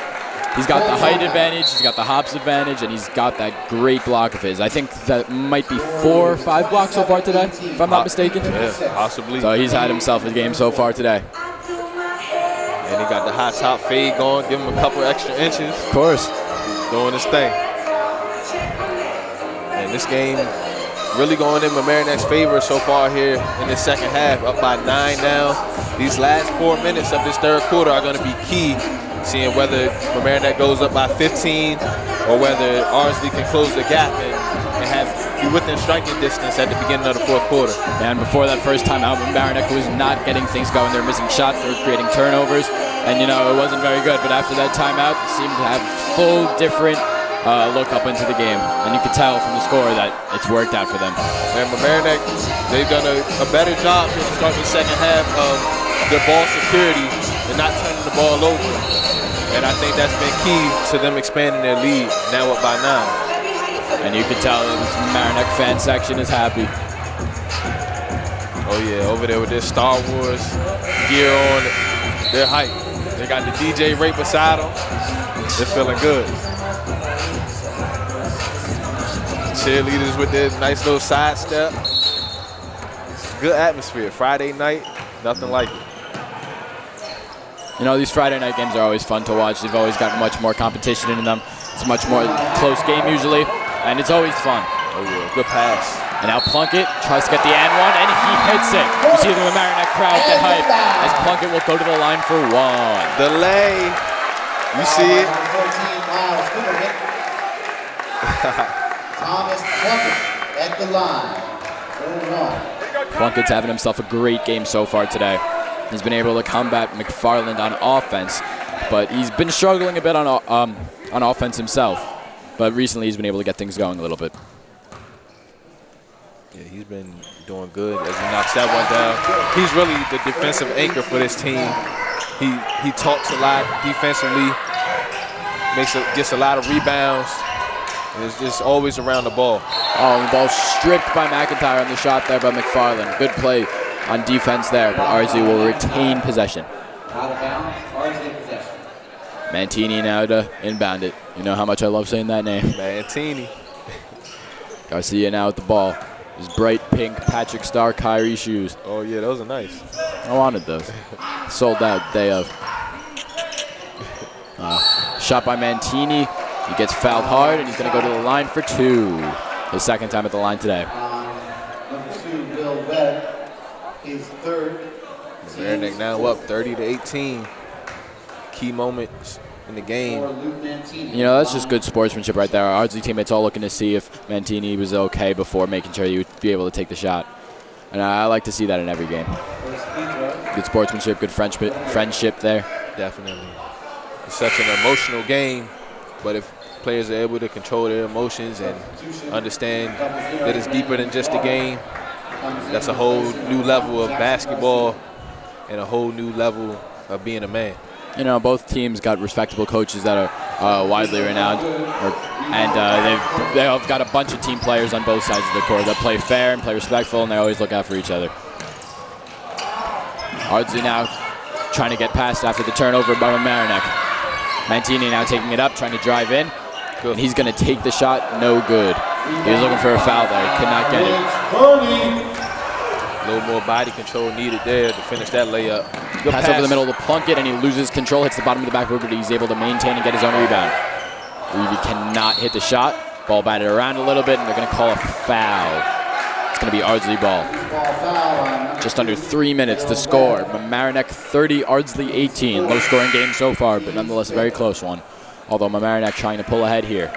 Speaker 2: he's got the height advantage, he's got the hops advantage, and he's got that great block of his. I think that might be 4 or 5 blocks so far today, if I'm not mistaken.
Speaker 1: Yeah, possibly.
Speaker 2: So he's had himself a game so far today.
Speaker 1: And he got the high top fade going, give him a couple extra inches.
Speaker 2: Of course.
Speaker 1: He's doing his thing. And this game really going in Mamaroneck's favor so far here in the second half, up by 9 now. These last 4 minutes of this third quarter are going to be key, seeing whether Mamaroneck goes up by 15 or whether Ardsley can close the gap and be within striking distance at the beginning of the fourth quarter.
Speaker 2: And before that first time out, Mamaroneck was not getting things going. They were missing shots, they were creating turnovers, and you know, it wasn't very good. But after that timeout, they seemed to have full different look up into the game, and you could tell from the score that it's worked out for them.
Speaker 1: And Mamaroneck, they've done a better job here to start the second half of their ball security and not turning the ball over. And I think that's been key to them expanding their lead, now up by 9.
Speaker 2: And you can tell that this Mamaroneck fan section is happy.
Speaker 1: Oh yeah, over there with their Star Wars gear on, they're hype. They got the DJ right beside them. They're feeling good. Cheerleaders with their nice little sidestep. Good atmosphere. Friday night, nothing like it.
Speaker 2: You know, these Friday night games are always fun to watch. They've always got much more competition in them. It's a much more close game usually, and it's always fun.
Speaker 1: Oh yeah, good pass.
Speaker 2: And now Plunkett tries to get the and one, and he hits it. You see the Mamaroneck crowd get hyped as Plunkett will go to the line for 1.
Speaker 1: Delay. You see it.
Speaker 3: Thomas Plunkett at the line.
Speaker 2: Plunkett's having himself a great game so far today. He's been able to combat McFarland on offense, but he's been struggling a bit on offense himself. but recently he's been able to get things going a little bit.
Speaker 1: Yeah, he's been doing good as he knocks that one down. He's really the defensive anchor for this team. He talks a lot defensively, gets a lot of rebounds, and is just always around the ball.
Speaker 2: Oh, the ball stripped by McIntyre on the shot there by McFarland. Good play on defense there, but Ardsley will retain possession.
Speaker 3: Out of bounds, Ardsley possession.
Speaker 2: Mantini now to inbound it. You know how much I love saying that name.
Speaker 1: Mantini.
Speaker 2: Garcia now with the ball. His bright pink Patrick Star Kyrie shoes.
Speaker 1: Oh, yeah, those are nice.
Speaker 2: I wanted those. Sold out day of. Shot by Mantini. He gets fouled hard, and he's going to go to the line for 2. His second time at the line today.
Speaker 3: Number 2, Bill Webb, his third.
Speaker 1: Mamaroneck now up 30-18. Key moments in the game.
Speaker 2: You know, that's just good sportsmanship right there. Our Ardsley teammates all looking to see if Mantini was okay before making sure he would be able to take the shot. And I like to see that in every game. Good sportsmanship, good friendship there.
Speaker 1: Definitely. It's such an emotional game, but if players are able to control their emotions and understand that it's deeper than just a game, that's a whole new level of basketball and a whole new level of being a man.
Speaker 2: You know, both teams got respectable coaches that are widely renowned, and they've got a bunch of team players on both sides of the court that play fair and play respectful, and they always look out for each other. Ardsley now trying to get past after the turnover by Mamaroneck. Mantini now taking it up, trying to drive in, and he's going to take the shot. No good. He was looking for a foul there. He could not get it.
Speaker 1: A little more body control needed there to finish that layup. Good
Speaker 2: pass over the middle to Plunkett, and he loses control, hits the bottom of the backboard, but he's able to maintain and get his own rebound. Reevy cannot hit the shot. Ball batted around a little bit, and they're going to call a foul. It's going to be Ardsley ball. Just under 3 minutes to score. Mamaroneck 30, Ardsley 18. Low scoring game so far, but nonetheless a very close one. Although Mamaroneck trying to pull ahead here.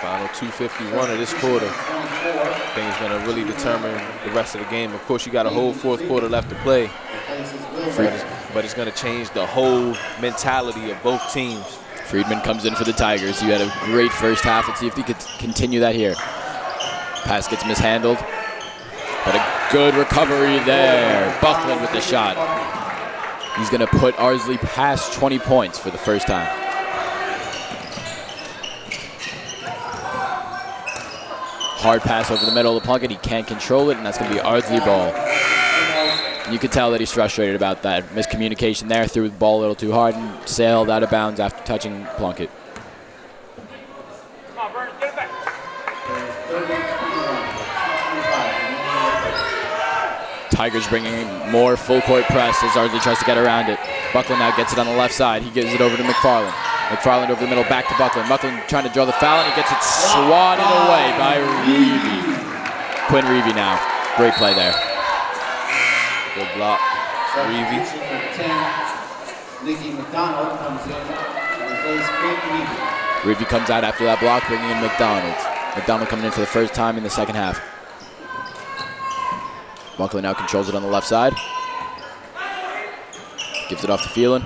Speaker 1: Final 2:51 of this quarter. I think it's going to really determine the rest of the game. Of course, you got a whole fourth quarter left to play, but it's going to change the whole mentality of both teams.
Speaker 2: Friedman comes in for the Tigers. You had a great first half. Let's see if he could continue that here. Pass gets mishandled, but a good recovery there. Buckland with the shot. He's going to put Ardsley past 20 points for the first time. Hard pass over the middle of the Plunkett. He can't control it, and that's going to be Ardsley ball. You could tell that he's frustrated about that. Miscommunication there, threw the ball a little too hard and sailed out of bounds after touching Plunkett. Tigers bringing more full court press as Ardsley tries to get around it. Buckland now gets it on the left side. He gives it over to McFarland. McFarland over the middle, back to Buckland. Buckland trying to draw the foul, and he gets it swatted away by Reevy. Quinn Reevy now. Great play there.
Speaker 1: Good block. Reevy.
Speaker 3: Nicky McDonald comes in to replace Quinn Reevy.
Speaker 2: Reevy comes out after that block, bringing in McDonald. McDonald coming in for the first time in the second half. Buckley now controls it on the left side. Gives it off to Phelan.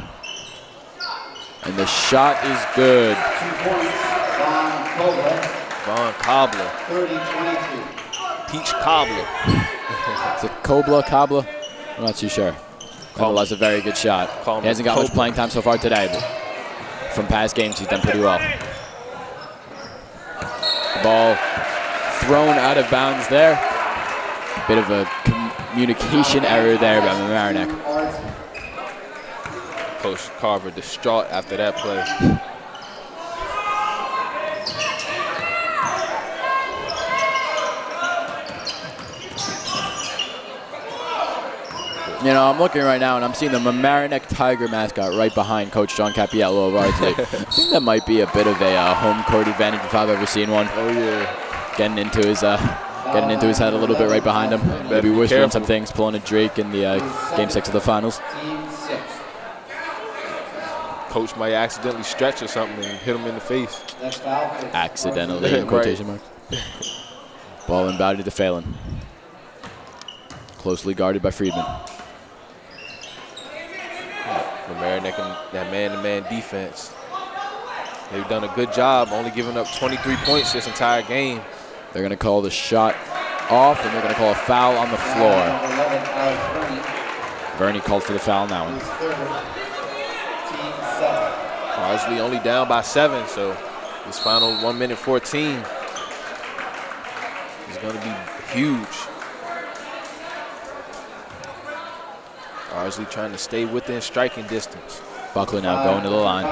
Speaker 2: And the shot is good.
Speaker 3: 2 points,
Speaker 1: Von Cobbler.
Speaker 3: 30-22.
Speaker 1: Peach Cobbler.
Speaker 2: Is it Cobbler? I'm not too sure. Nonetheless, a very good shot. He hasn't got much playing time so far today, but from past games, he's done pretty well. The ball thrown out of bounds there. Bit of a communication error there by Mamaroneck.
Speaker 1: Coach Carver distraught after that play.
Speaker 2: You know, I'm looking right now, and I'm seeing the Mamaroneck Tiger mascot right behind Coach John Capiello of Ardsley. I think that might be a bit of a home court advantage if I've ever seen one.
Speaker 1: Oh, yeah.
Speaker 2: Getting into his head a little bit right behind him. Maybe whispering some things, pulling a Drake in the Game 6 of the finals.
Speaker 1: Coach might accidentally stretch or something and hit him in the face.
Speaker 2: Accidentally, in quotation marks. Ball inbounded to Phelan. Closely guarded by Friedman.
Speaker 1: Mamaroneck and that man-to-man defense. They've done a good job, only giving up 23 points this entire game.
Speaker 2: They're going to call the shot off, and they're going to call a foul on the floor. Verney called for the foul on that one.
Speaker 1: Ardsley only down by 7, so this final 1 minute 14 is going to be huge. Ardsley trying to stay within striking distance.
Speaker 2: Buckler now going to the line.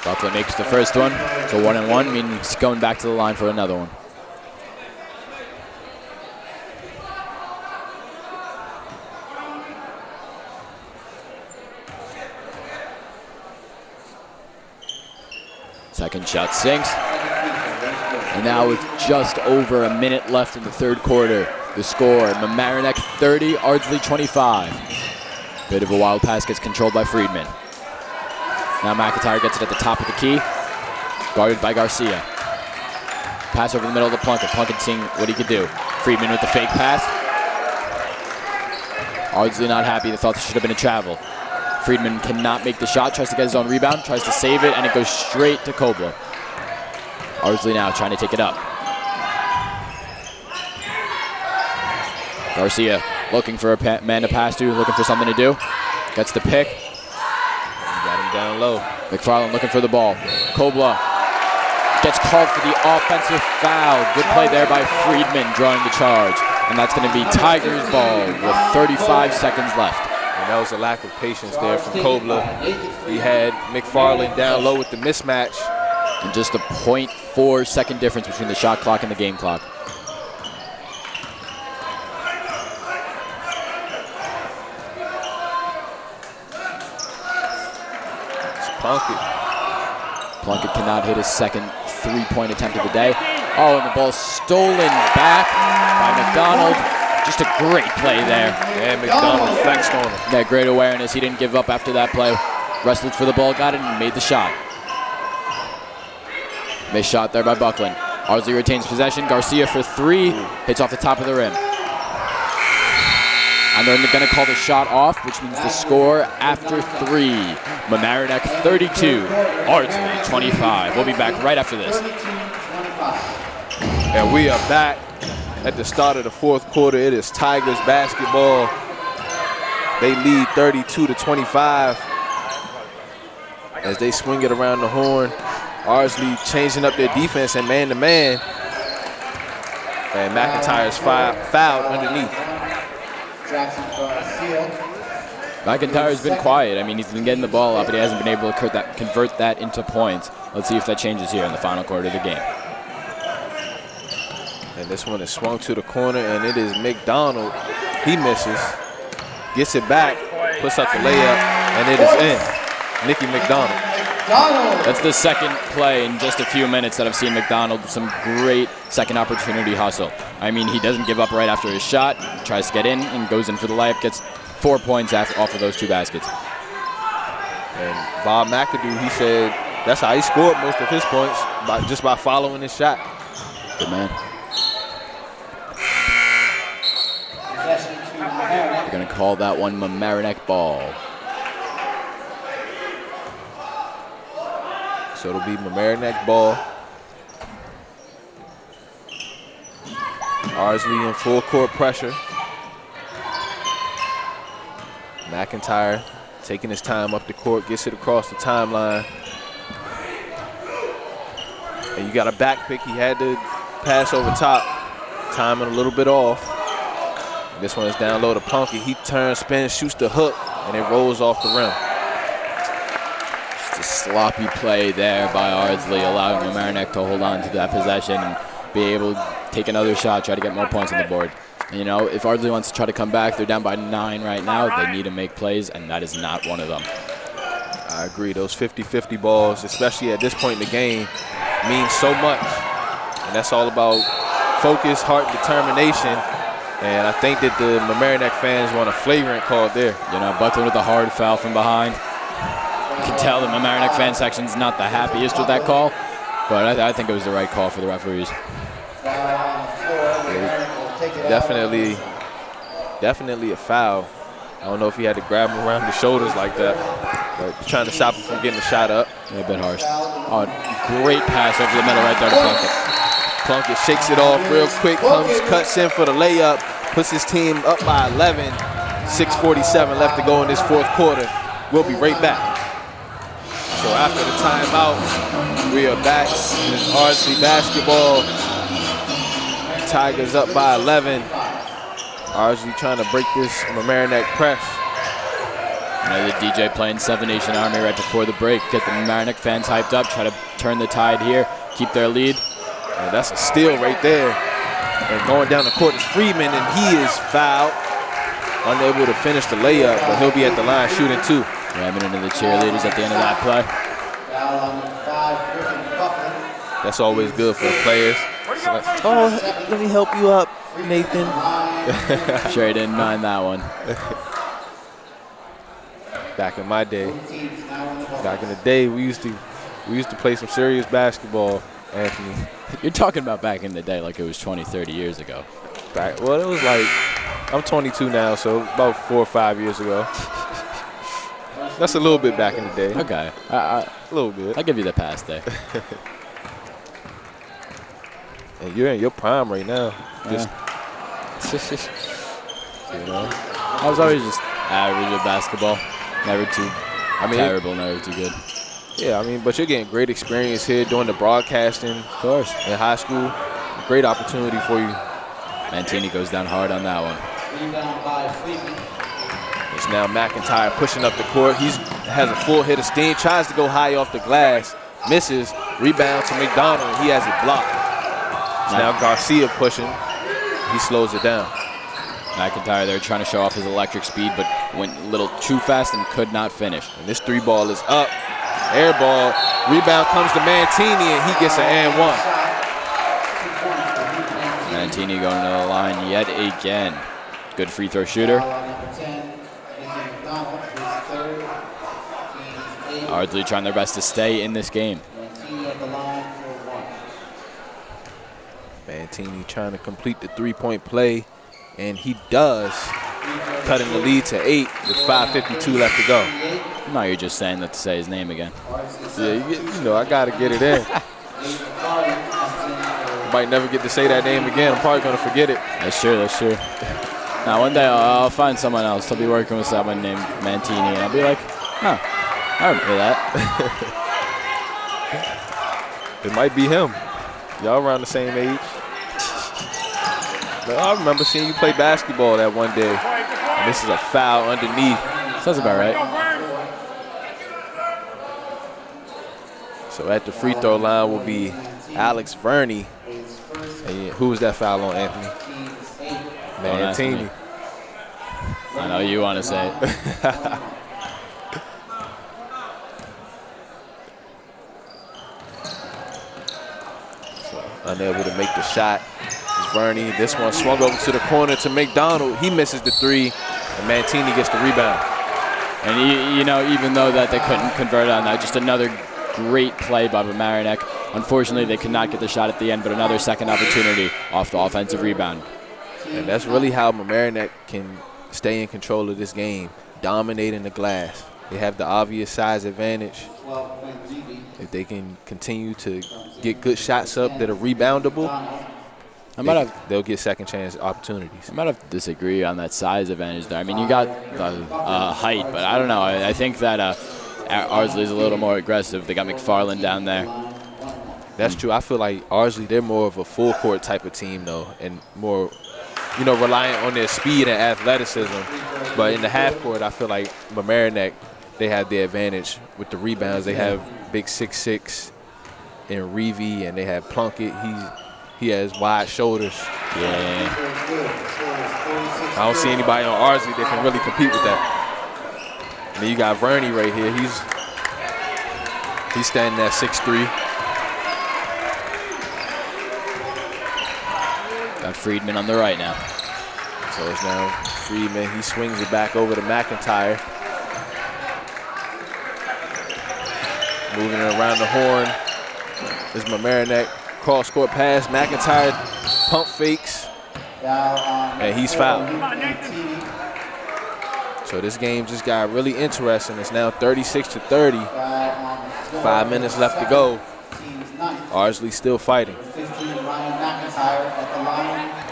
Speaker 2: Buckler makes the first one, so 1-1, meaning he's going back to the line for another one. Second shot sinks. And now with just over a minute left in the third quarter, the score, Mamaroneck 30, Ardsley 25. Bit of a wild pass gets controlled by Friedman. Now McIntyre gets it at the top of the key, guarded by Garcia. Pass over the middle of the Plunkett. Plunkett seeing what he could do. Friedman with the fake pass. Ardsley not happy. They thought this should have been a travel. Friedman cannot make the shot, tries to get his own rebound, tries to save it, and it goes straight to Kobla. Ardsley now trying to take it up. Garcia looking for a man to pass to, looking for something to do. Gets the pick.
Speaker 1: Got him down low.
Speaker 2: McFarland looking for the ball. Kobla gets called for the offensive foul. Good play there by Friedman drawing the charge. And that's going to be Tigers ball with 35 seconds left.
Speaker 1: And that was a lack of patience there from Kobla. He had McFarland down low with the mismatch.
Speaker 2: And just a 0.4 second difference between the shot clock and the game clock. Plunkett cannot hit his second three-point attempt of the day. Oh, and the ball stolen back by McDonald. Just a great play there.
Speaker 1: And McDonald flexed on him.
Speaker 2: Yeah, great awareness. He didn't give up after that play. Wrestled for the ball, got it, and made the shot. Missed shot there by Buckland. Ardsley retains possession. Garcia for 3. Hits off the top of the rim. And they're going to call the shot off, which means the score after 3. Mamaroneck 32, Ardsley 25. We'll be back right after this.
Speaker 1: And we are back at the start of the fourth quarter. It is Tigers basketball. They lead 32-25 as they swing it around the horn. Ardsley changing up their defense and man-to-man. And McIntyre's fouled underneath.
Speaker 2: McIntyre's been quiet. I mean, he's been getting the ball up, but he hasn't been able to convert that into points. Let's see if that changes here in the final quarter of the game.
Speaker 1: And this one is swung to the corner, and it is McDonald. He misses, gets it back, puts up the layup, and it is in. Nicky McDonald.
Speaker 2: That's the second play in just a few minutes that I've seen McDonald with some great second opportunity hustle. I mean, he doesn't give up right after his shot, tries to get in and goes in for the layup, gets 4 points off of those 2 baskets.
Speaker 1: And Bob McAdoo, he said that's how he scored most of his points, just by following his shot.
Speaker 2: Good man. We're going to call that one Mamaroneck ball.
Speaker 1: So it'll be Mamaroneck ball. Ardsley in full court pressure. McIntyre taking his time up the court, gets it across the timeline. And you got a back pick. He had to pass over top. Timing a little bit off. This one is down low to Punky. He turns, spins, shoots the hook, and it rolls off the rim.
Speaker 2: Just a sloppy play there by Ardsley, allowing Mamaroneck to hold on to that possession and be able to take another shot, try to get more points on the board. And, you know, if Ardsley wants to try to come back, they're down by 9 right now. They need to make plays, and that is not one of them.
Speaker 1: I agree. Those 50-50 balls, especially at this point in the game, mean so much. And that's all about focus, heart, determination. And I think that the Mamaroneck fans want a flagrant call there.
Speaker 2: You know, Buckland with a hard foul from behind. You can tell the Mamaroneck fan section's not the happiest with that call, but I think it was the right call for the referees.
Speaker 1: Definitely a foul. I don't know if he had to grab him around the shoulders like that, but trying to stop him from getting the shot up.
Speaker 2: A bit harsh. Oh, great pass over the middle right there to Plunkett.
Speaker 1: Plunkett shakes it off real quick, cuts in for the layup, puts his team up by 11. 6:47 left to go in this fourth quarter. We'll be right back. So after the timeout, we are back. It's Ardsley basketball. Tigers up by 11. Ardsley trying to break this Mamaroneck press.
Speaker 2: The DJ playing Seven Nation Army right before the break. Get the Mamaroneck fans hyped up. Try to turn the tide here. Keep their lead.
Speaker 1: And that's a steal right there. And going down the court is Freeman, and he is fouled. Unable to finish the layup, but he'll be at the line shooting too.
Speaker 2: Ramming into the cheerleaders at the end of that play.
Speaker 1: That's always good for the players. So, oh, let me help you up, Nathan.
Speaker 2: Sure he didn't mind that one.
Speaker 1: Back in my day, we used to play some serious basketball, Anthony.
Speaker 2: You're talking about back in the day like it was 20, 30 years ago.
Speaker 1: Well, it was like, I'm 22 now, so about 4 or 5 years ago. That's a little bit back in the day.
Speaker 2: Okay.
Speaker 1: A little bit.
Speaker 2: I'll give you the pass there.
Speaker 1: And you're in your prime right now.
Speaker 2: Yeah.
Speaker 1: You know?
Speaker 2: I was always just average at basketball. Never too terrible, never too good.
Speaker 1: Yeah, but you're getting great experience here doing the broadcasting.
Speaker 2: Of course.
Speaker 1: In high school. Great opportunity for you.
Speaker 2: Mantini goes down hard on that one.
Speaker 1: It's now McIntyre pushing up the court. He has a full hit of steam, tries to go high off the glass, misses, rebound to McDonald. He has it blocked. It's now Garcia pushing. He slows it down.
Speaker 2: McIntyre there trying to show off his electric speed, but went a little too fast and could not finish.
Speaker 1: And this 3-ball is up. Air ball. Rebound comes to Mantini, and he gets an and one.
Speaker 2: Mantini going to the line yet again. Good free throw shooter. Ardsley trying their best to stay in this game.
Speaker 1: Mantini trying to complete the 3-point play, and he does, cutting the lead to 8 with 5:52 left to go.
Speaker 2: Now you're just saying that to say his name again.
Speaker 1: Yeah, I got to get it in. Might never get to say that name again. I'm probably going to forget it.
Speaker 2: That's true. Now, one day I'll find someone else. I'll be working with someone named Mantini, and I'll be like, huh, I remember that.
Speaker 1: It might be him. Y'all around the same age. But I remember seeing you play basketball that one day. And this is a foul underneath.
Speaker 2: Sounds about right.
Speaker 1: So at the free throw line will be Alex Verney. And who was that foul on, Anthony? Mantini.
Speaker 2: I know you want to say it.
Speaker 1: Unable to make the shot. It's Verney. This one swung over to the corner to McDonald. He misses the 3, and Mantini gets the rebound.
Speaker 2: And even though that they couldn't convert on that, just another great play by Mamaroneck. Unfortunately, they could not get the shot at the end, but another second opportunity off the offensive rebound.
Speaker 1: And that's really how Mamaroneck can stay in control of this game, dominating the glass. They have the obvious size advantage. If they can continue to get good shots up that are reboundable, they'll get second chance opportunities.
Speaker 2: I might have to disagree on that size advantage there. You got height, but I don't know. I think that Ardsley's a little more aggressive. They got McFarland down there.
Speaker 1: That's true. I feel like Ardsley, they're more of a full court type of team, though, and more, reliant on their speed and athleticism. But in the half court, I feel like Mamaroneck, they have the advantage with the rebounds. They have big 6'6" in Reevy, and they have Plunkett. He has wide shoulders.
Speaker 2: Yeah.
Speaker 1: I don't see anybody on Ardsley that can really compete with that. And then you got Verney right here. He's standing at 6'3".
Speaker 2: Got Friedman on the right now.
Speaker 1: So it's now Friedman. He swings it back over to McIntyre. Moving it around the horn is Mamaroneck. Cross-court pass. McIntyre pump fakes. And he's fouled. So this game just got really interesting. It's now 36-30. 5 minutes left to go. Ardsley still fighting.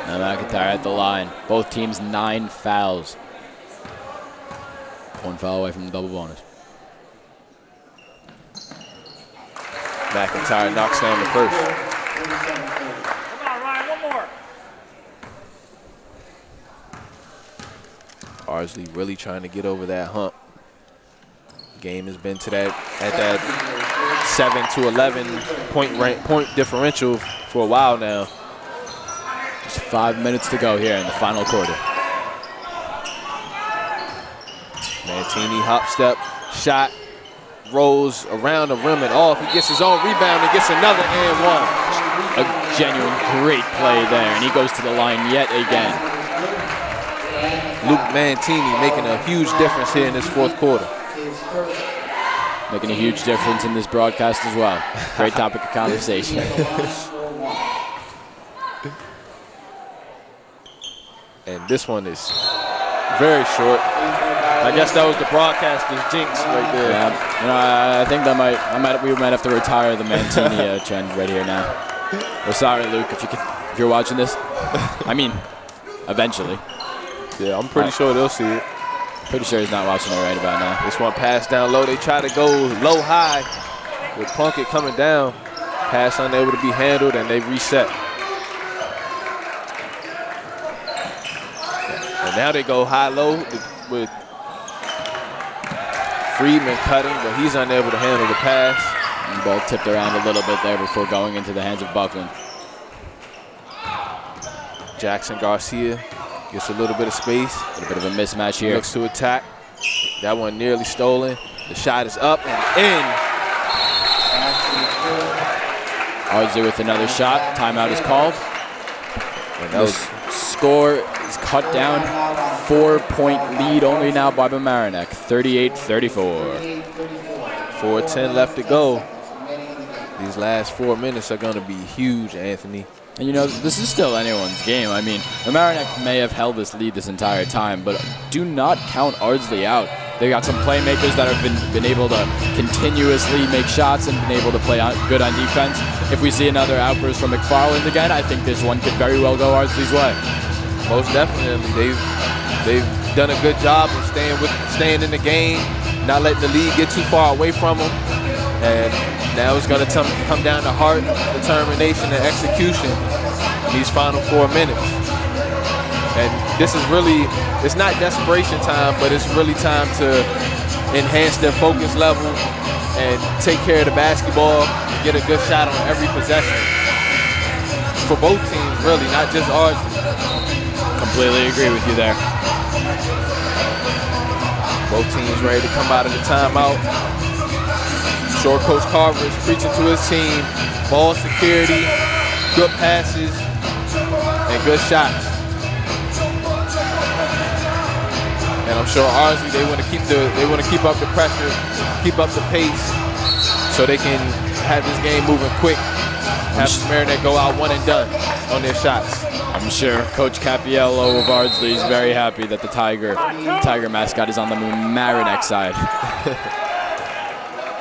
Speaker 2: Now McIntyre at the line. Both teams 9 fouls. 1 foul away from the double bonus.
Speaker 1: McIntyre knocks down the first.
Speaker 4: Come on, Ryan, one more.
Speaker 1: Ardsley really trying to get over that hump. Game has been to that at that 7 to 11 point differential for a while now.
Speaker 2: Just 5 minutes to go here in the final quarter.
Speaker 1: Mantini hop step, shot, rolls around the rim and off. He gets his own rebound and gets another and one.
Speaker 2: A genuine great play there, and he goes to the line yet again.
Speaker 1: Luke Mantini making a huge difference here in this fourth quarter.
Speaker 2: Making a huge difference in this broadcast as well. Great topic of conversation.
Speaker 1: And this one is very short. I guess that was the broadcaster's jinx right there.
Speaker 2: Yeah, you know, I think we might have to retire the Mantini trend right here now. We're sorry, Luke, if you're watching this. I mean, eventually.
Speaker 1: Yeah, I'm pretty sure they'll see it.
Speaker 2: Pretty sure he's not watching it right about now.
Speaker 1: This one pass down low. They try to go low high with Plunkett coming down. Pass unable to be handled, and they reset. And now they go high-low with Friedman cutting, but he's unable to handle the pass.
Speaker 2: And the ball tipped around a little bit there before going into the hands of Buckland.
Speaker 1: Jackson Garcia gets a little bit of space.
Speaker 2: A little bit of a mismatch here.
Speaker 1: Looks to attack. That one nearly stolen. The shot is up and in.
Speaker 2: Ardsley with another shot. Timeout is called.
Speaker 1: And that was
Speaker 2: score is cut down. 4-point lead only now by Mamaroneck. 38-34.
Speaker 1: 4:10 left to go. These last 4 minutes are going to be huge, Anthony.
Speaker 2: And you know, this is still anyone's game. I mean, Mamaroneck may have held this lead this entire time, but do not count Ardsley out. They got some playmakers that have been able to continuously make shots and been able to play good on defense. If we see another outburst from McFarland again, I think this one could very well go Ardsley's way.
Speaker 1: Most definitely. They've done a good job of staying in the game, not letting the lead get too far away from them. And now it's going to come down to heart, determination, and execution in these final 4 minutes. And this is really, it's not desperation time, but it's really time to enhance their focus level and take care of the basketball, get a good shot on every possession. For both teams, really, not just ours.
Speaker 2: Completely agree with you there.
Speaker 1: Both teams ready to come out of the timeout. Sure, Coach Carver is preaching to his team. Ball security, good passes, and good shots. And I'm sure Ardsley, they want to keep up the pressure, keep up the pace, so they can have this game moving quick. Have Mamaroneck go out one and done on their shots.
Speaker 2: I'm sure Coach Capiello of Ardsley is very happy that the Tiger mascot is on the Mamaroneck side.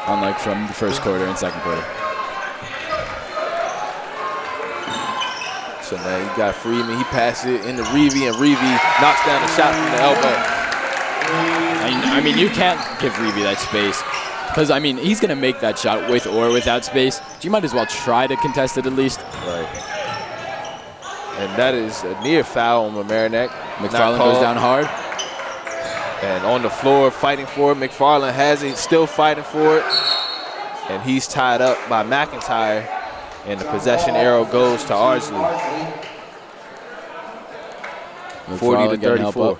Speaker 2: Unlike from the first quarter and second quarter.
Speaker 1: So now you got Freeman. He passes it into Reevy, and Reevy knocks down the shot from the elbow.
Speaker 2: I mean, you can't give Reevy that space. Because, I mean, he's going to make that shot with or without space. So you might as well try to contest it at least.
Speaker 1: Right. And that is a near foul on Mamaroneck.
Speaker 2: McFarland goes down hard.
Speaker 1: And on the floor fighting for it. McFarland has it, still fighting for it. And he's tied up by McIntyre. And the possession arrow goes to Ardsley. 40-34.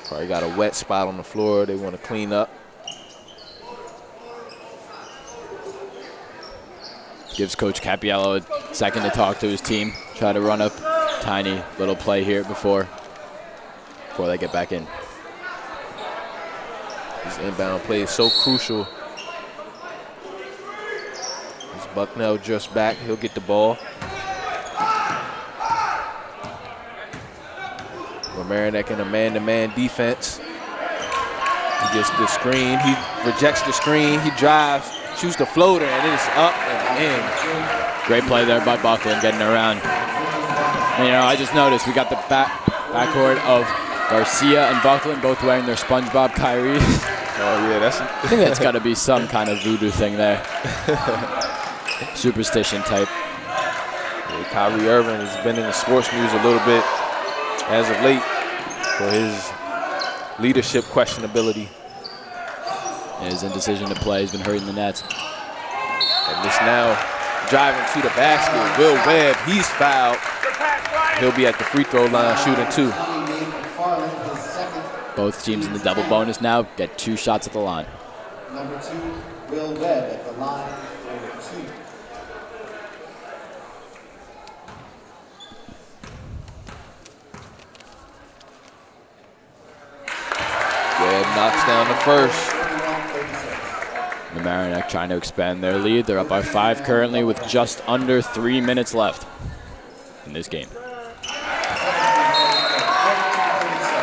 Speaker 1: Probably got a wet spot on the floor they want to clean up.
Speaker 2: Gives Coach Capiello a second to talk to his team. Try to run up tiny little play here before they get back in.
Speaker 1: This inbound play is so crucial. As Bucknell just back. He'll get the ball. Mamaroneck in a man-to-man defense. He gets the screen. He rejects the screen. He drives, shoots the floater, and it is up and in.
Speaker 2: Great play there by Buckland getting around. And, you know, I just noticed we got the backcourt of Garcia and Buckland both wearing their SpongeBob Kyrie.
Speaker 1: Oh, yeah,
Speaker 2: I think that's got to be some kind of voodoo thing there. Superstition type.
Speaker 1: Yeah, Kyrie Irving has been in the sports news a little bit as of late for his leadership questionability.
Speaker 2: And his indecision to play has been hurting the Nets.
Speaker 1: And this now driving to the basket. Will Webb, he's fouled. He'll be at the free throw line shooting 2.
Speaker 2: Both teams in the double bonus now get 2 shots at the line.
Speaker 3: Number 2, Will Webb at the line for 2.
Speaker 1: Webb knocks down the first.
Speaker 2: Mamaroneck trying to expand their lead. They're up by 5 currently with just under 3 minutes left in this game.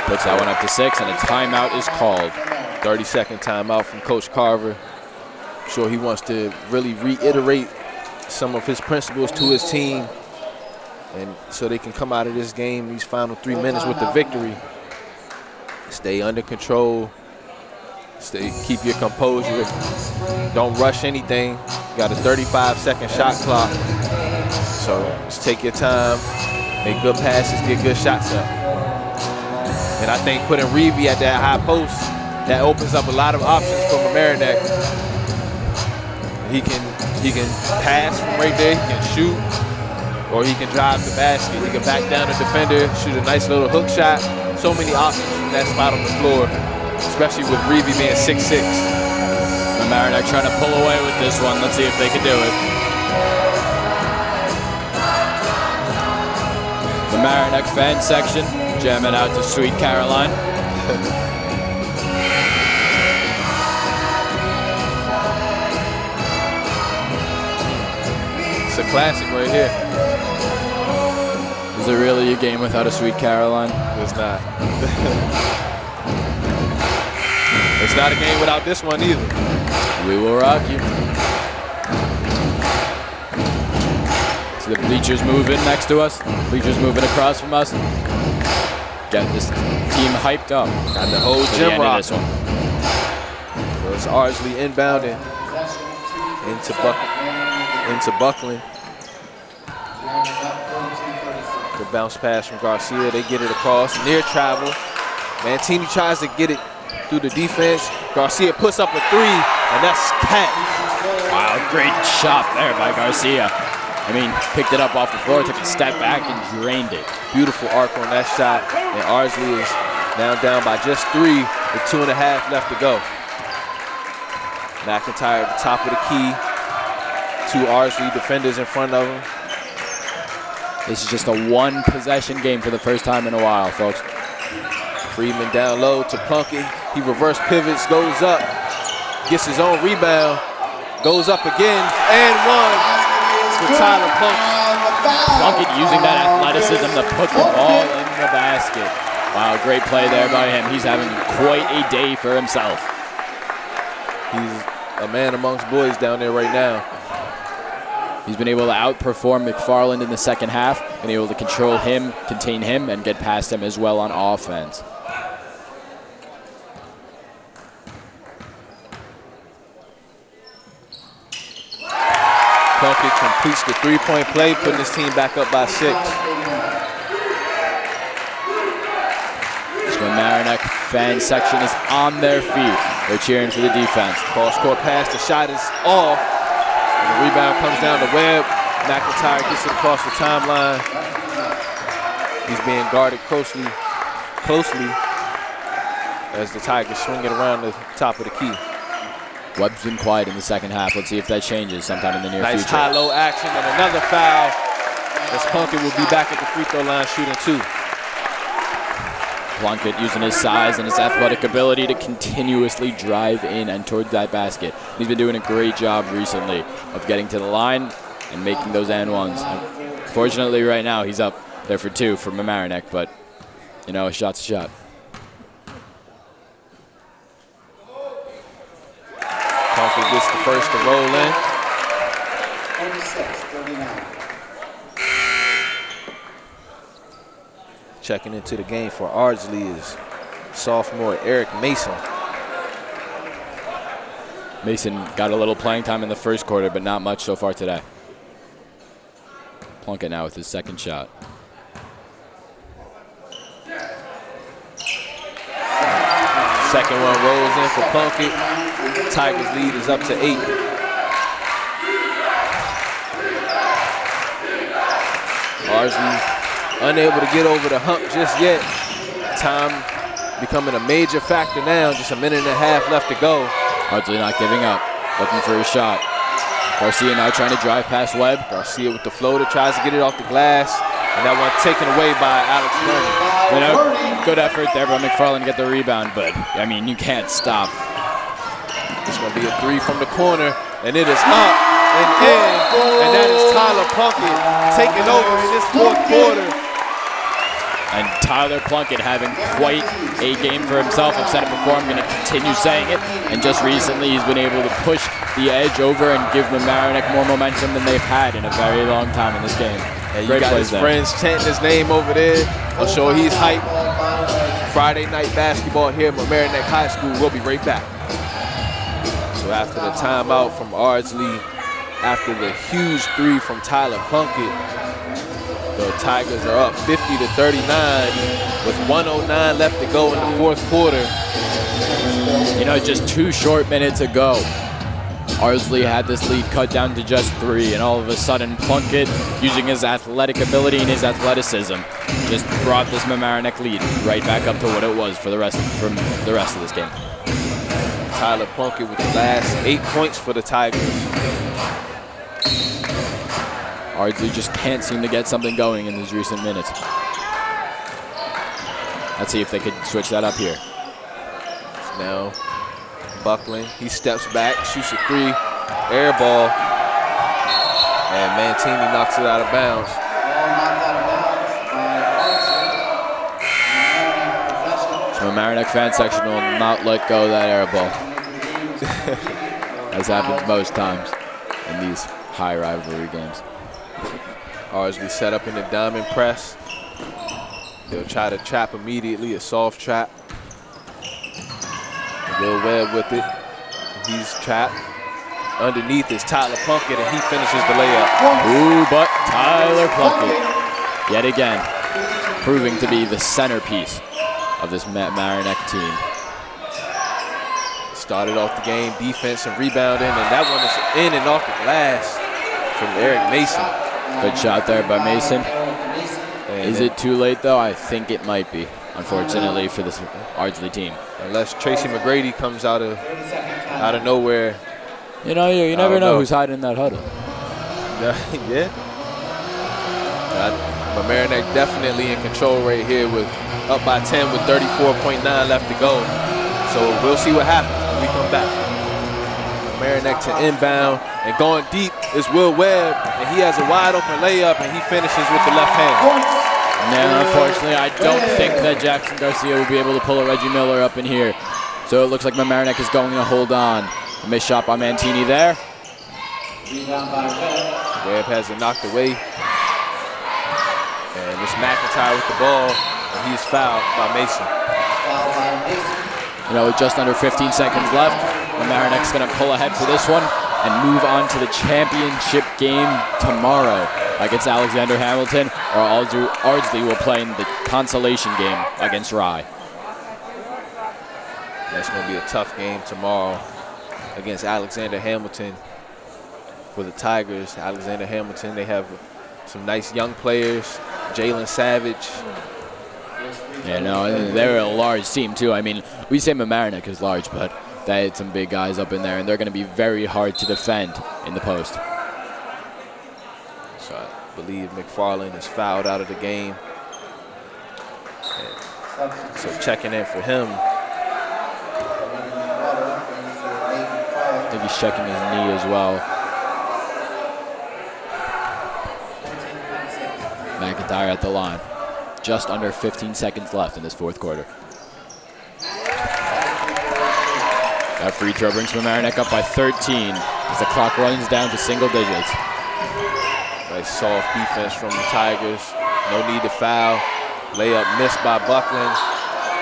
Speaker 2: Puts that one up to 6, and a timeout is called.
Speaker 1: 30-second timeout from Coach Carver. I'm sure he wants to really reiterate some of his principles to his team, and so they can come out of this game these final 3 minutes with the victory. Stay under control. Keep your composure. Don't rush anything. You got a 35-second shot clock, so just take your time, make good passes, get good shots up. And I think putting Reevy at that high post, that opens up a lot of options for Mamaroneck. He can pass from right there, he can shoot, or he can drive the basket. He can back down the defender, shoot a nice little hook shot. So many options from that spot on the floor, especially with Reevy being 6'6".
Speaker 2: Mamaroneck trying to pull away with this one. Let's see if they can do it. The Mamaroneck fan section jamming out to Sweet Caroline.
Speaker 1: It's a classic right here.
Speaker 2: Is there really a game without a Sweet Caroline?
Speaker 1: It's not. It's not a game without this one either.
Speaker 2: We will rock you. So the bleachers moving next to us. Bleachers moving across from us. Get this team hyped up.
Speaker 1: Got the whole gym rock. So it's Ardsley inbounding into Buckland. The bounce pass from Garcia. They get it across. Near travel. Mantini tries to get it through the defense. Garcia puts up a 3, and that's cat.
Speaker 2: Wow, great shot there by Garcia. I mean, picked it up off the floor, took a step back, and drained it.
Speaker 1: Beautiful arc on that shot, and Ardsley is now down by just 3 with 2.5 left to go. McIntyre at the top of the key. 2 Ardsley defenders in front of him.
Speaker 2: This is just a 1-possession game for the first time in a while, folks.
Speaker 1: Freeman down low to Plunkett. He reverse pivots, goes up, gets his own rebound, goes up again, and 1 for Tyler Plunkett.
Speaker 2: Plunkett using that athleticism to put the ball in the basket. Wow, great play there by him. He's having quite a day for himself.
Speaker 1: He's a man amongst boys down there right now.
Speaker 2: He's been able to outperform McFarland in the second half, been able to control him, contain him, and get past him as well on offense.
Speaker 1: Plunkett completes the 3-point play, putting his team back up by 6.
Speaker 2: So Mamaroneck fan section is on their feet. They're cheering for the defense.
Speaker 1: Cross-court pass, the shot is off. And the rebound comes down to Webb. McIntyre gets it across the timeline. He's being guarded closely as the Tigers swing it around the top of the key.
Speaker 2: Webb's been quiet in the second half. Let's see if that changes sometime in the near future.
Speaker 1: Nice high-low action and another foul as Plunkett will be back at the free throw line shooting 2.
Speaker 2: Plunkett using his size and his athletic ability to continuously drive in and towards that basket. He's been doing a great job recently of getting to the line and making those and ones. Fortunately, right now, he's up there for 2 for Mamaroneck, but, you know, a shot's a shot.
Speaker 1: Plunkett gets the first to roll in.
Speaker 3: 36-39.
Speaker 1: Checking into the game for Ardsley is sophomore Eric Mason.
Speaker 2: Mason got a little playing time in the first quarter, but not much so far today. Plunkett now with his second shot.
Speaker 1: Second one rolls in for Plunkett. Tigers lead is up to 8. Ardsley unable to get over the hump just yet. Time becoming a major factor now. Just a minute and a half left to go.
Speaker 2: Ardsley not giving up, looking for a shot. Garcia now trying to drive past Webb.
Speaker 1: Garcia with the floater, tries to get it off the glass. And that one taken away by Alex Vernon.
Speaker 2: You know, good effort there by McFarland to get the rebound, but, I mean, you can't stop.
Speaker 1: It's going to be a 3 from the corner, and it is up and in. And that is Tyler Plunkett taking over in this fourth quarter.
Speaker 2: And Tyler Plunkett having quite a game for himself. I've said it before, I'm going to continue saying it. And just recently, he's been able to push the edge over and give Mamaroneck more momentum than they've had in a very long time in this game.
Speaker 1: And you got his friends chanting his name over there. I'm sure he's hyped. Friday night basketball here at Mamaroneck High School. We'll be right back. So after the timeout from Ardsley, after the huge 3 from Tyler Plunkett, the Tigers are up 50-39 with 1:09 left to go in the fourth quarter.
Speaker 2: You know, just 2 short minutes ago, Ardsley had this lead cut down to just 3, and all of a sudden Plunkett, using his athletic ability and his athleticism, just brought this Mamaroneck lead right back up to what it was for the rest of this game.
Speaker 1: Tyler Plunkett with the last 8 points for the Tigers.
Speaker 2: Ardsley just can't seem to get something going in these recent minutes. Let's see if they could switch that up here.
Speaker 1: Now Buckland, he steps back, shoots a 3, air ball, and Mantini knocks it out of bounds.
Speaker 3: So
Speaker 2: Mamaroneck fan section will not let go of that air ball. As happens most times in these high rivalry games.
Speaker 1: Ardsley set up in the diamond press. They'll try to trap immediately, a soft trap. Will Webb with it. He's trapped. Underneath is Tyler Plunkett, and he finishes the layup.
Speaker 2: Ooh, but Tyler Plunkett, yet again, proving to be the centerpiece of this Mamaroneck team.
Speaker 1: Started off the game, defense and rebounding, and that one is in and off the glass from Eric Mason.
Speaker 2: Good shot there by Mason. Is it too late, though? I think it might be, unfortunately, for this Ardsley team.
Speaker 1: Unless Tracy McGrady comes out of nowhere.
Speaker 2: You know, you never know who's hiding in that huddle.
Speaker 1: Yeah. Mamaroneck definitely in control right here with up by 10 with 34.9 left to go. So we'll see what happens when we come back. Mamaroneck to inbound, and going deep is Will Webb, and he has a wide open layup, and he finishes with the left hand.
Speaker 2: Now, unfortunately, I don't think that Jackson Garcia will be able to pull a Reggie Miller up in here. So it looks like Mamaroneck is going to hold on. A missed shot by Mantini there.
Speaker 1: Webb has it knocked away. And it's McIntyre with the ball, and he's fouled by Mason.
Speaker 2: You know, with just under 15 seconds left, Mamaroneck's going to pull ahead for this one and move on to the championship game tomorrow against Alexander Hamilton, or Ardsley will play in the consolation game against Rye.
Speaker 1: That's going to be a tough game tomorrow against Alexander Hamilton for the Tigers. Alexander Hamilton, they have some nice young players. Jalen Savage.
Speaker 2: Yeah, no, they're a large team too. I mean, we say Mamaroneck is large, but they had some big guys up in there, and they're going to be very hard to defend in the post.
Speaker 1: So I believe McFarland is fouled out of the game. And So checking in for him.
Speaker 2: I think he's checking his knee as well. McIntyre at the line. Just under 15 seconds left in this fourth quarter. That free throw brings Mamaroneck up by 13 as the clock runs down to single digits.
Speaker 1: Nice soft defense from the Tigers. No need to foul. Layup missed by Buckland.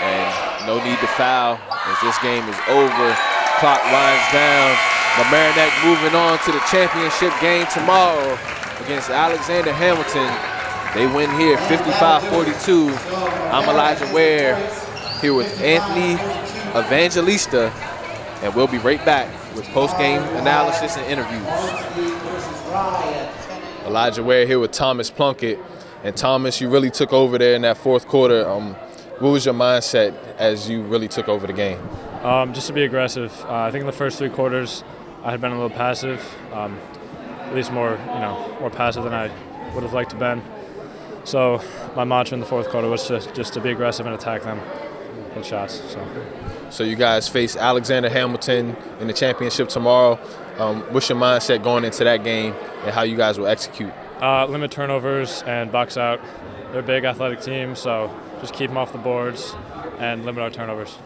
Speaker 1: And no need to foul as this game is over. Clock winds down. Mamaroneck moving on to the championship game tomorrow against Alexander Hamilton. They win here 55-42. I'm Elijah Ware here with Anthony Evangelista, and we'll be right back with post-game analysis and interviews. Elijah Ware here with Thomas Plunkett. And Thomas, you really took over there in that fourth quarter. What was your mindset as you really took over the game?
Speaker 5: Just to be aggressive. I think in the first three quarters, I had been a little passive, at least more passive than I would have liked to been. So my mantra in the fourth quarter was just to be aggressive and attack them, hit shots.
Speaker 1: So you guys face Alexander Hamilton in the championship tomorrow. What's your mindset going into that game and how you guys will execute?
Speaker 5: Limit turnovers and box out. They're a big athletic team, so just keep them off the boards and limit our turnovers.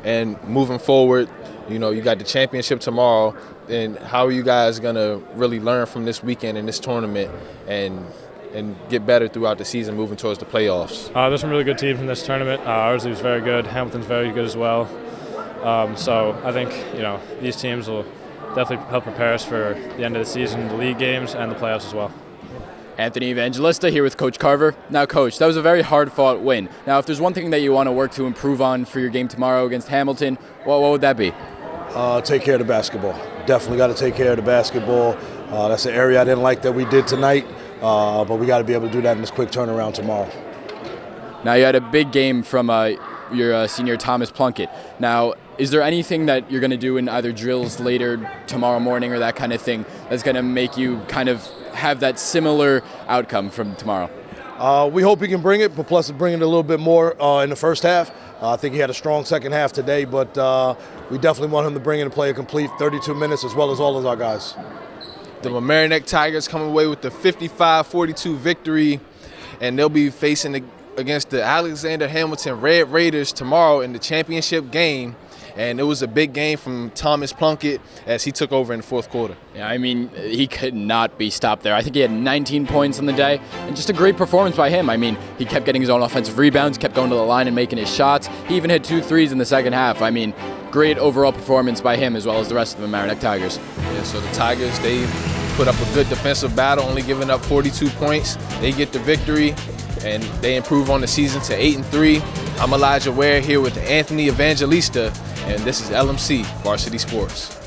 Speaker 1: And moving forward, you got the championship tomorrow, and how are you guys going to really learn from this weekend in this tournament and get better throughout the season moving towards the playoffs?
Speaker 5: There's some really good teams in this tournament. Ardsley was very good. Hamilton's very good as well. So I think, these teams will definitely help prepare us for the end of the season, the league games, and the playoffs as well.
Speaker 2: Anthony Evangelista here with Coach Carver. Now, Coach, that was a very hard-fought win. Now, if there's one thing that you want to work to improve on for your game tomorrow against Hamilton, what would that be?
Speaker 6: Take care of the basketball. Definitely got to take care of the basketball. That's an area I didn't like that we did tonight, but we got to be able to do that in this quick turnaround tomorrow.
Speaker 2: Now, you had a big game from your senior Thomas Plunkett. Now, is there anything that you're going to do in either drills later tomorrow morning or that kind of thing that's going to make you kind of have that similar outcome from tomorrow?
Speaker 6: We hope he can bring it, but plus bring it a little bit more in the first half. I think he had a strong second half today, but we definitely want him to bring in and play a complete 32 minutes as well as all of our guys.
Speaker 1: The Mamaroneck Tigers come away with the 55-42 victory, and they'll be facing against the Alexander Hamilton Red Raiders tomorrow in the championship game. And it was a big game from Thomas Plunkett as he took over in the fourth quarter.
Speaker 2: Yeah, I mean, he could not be stopped there. I think he had 19 points on the day, and just a great performance by him. I mean, he kept getting his own offensive rebounds, kept going to the line and making his shots. He even hit 2 threes in the second half. I mean, great overall performance by him as well as the rest of the Mamaroneck Tigers.
Speaker 1: Yeah, so the Tigers, they put up a good defensive battle, only giving up 42 points. They get the victory, and they improve on the season to 8-3. I'm Elijah Ware here with Anthony Evangelista, and this is LMC Varsity Sports.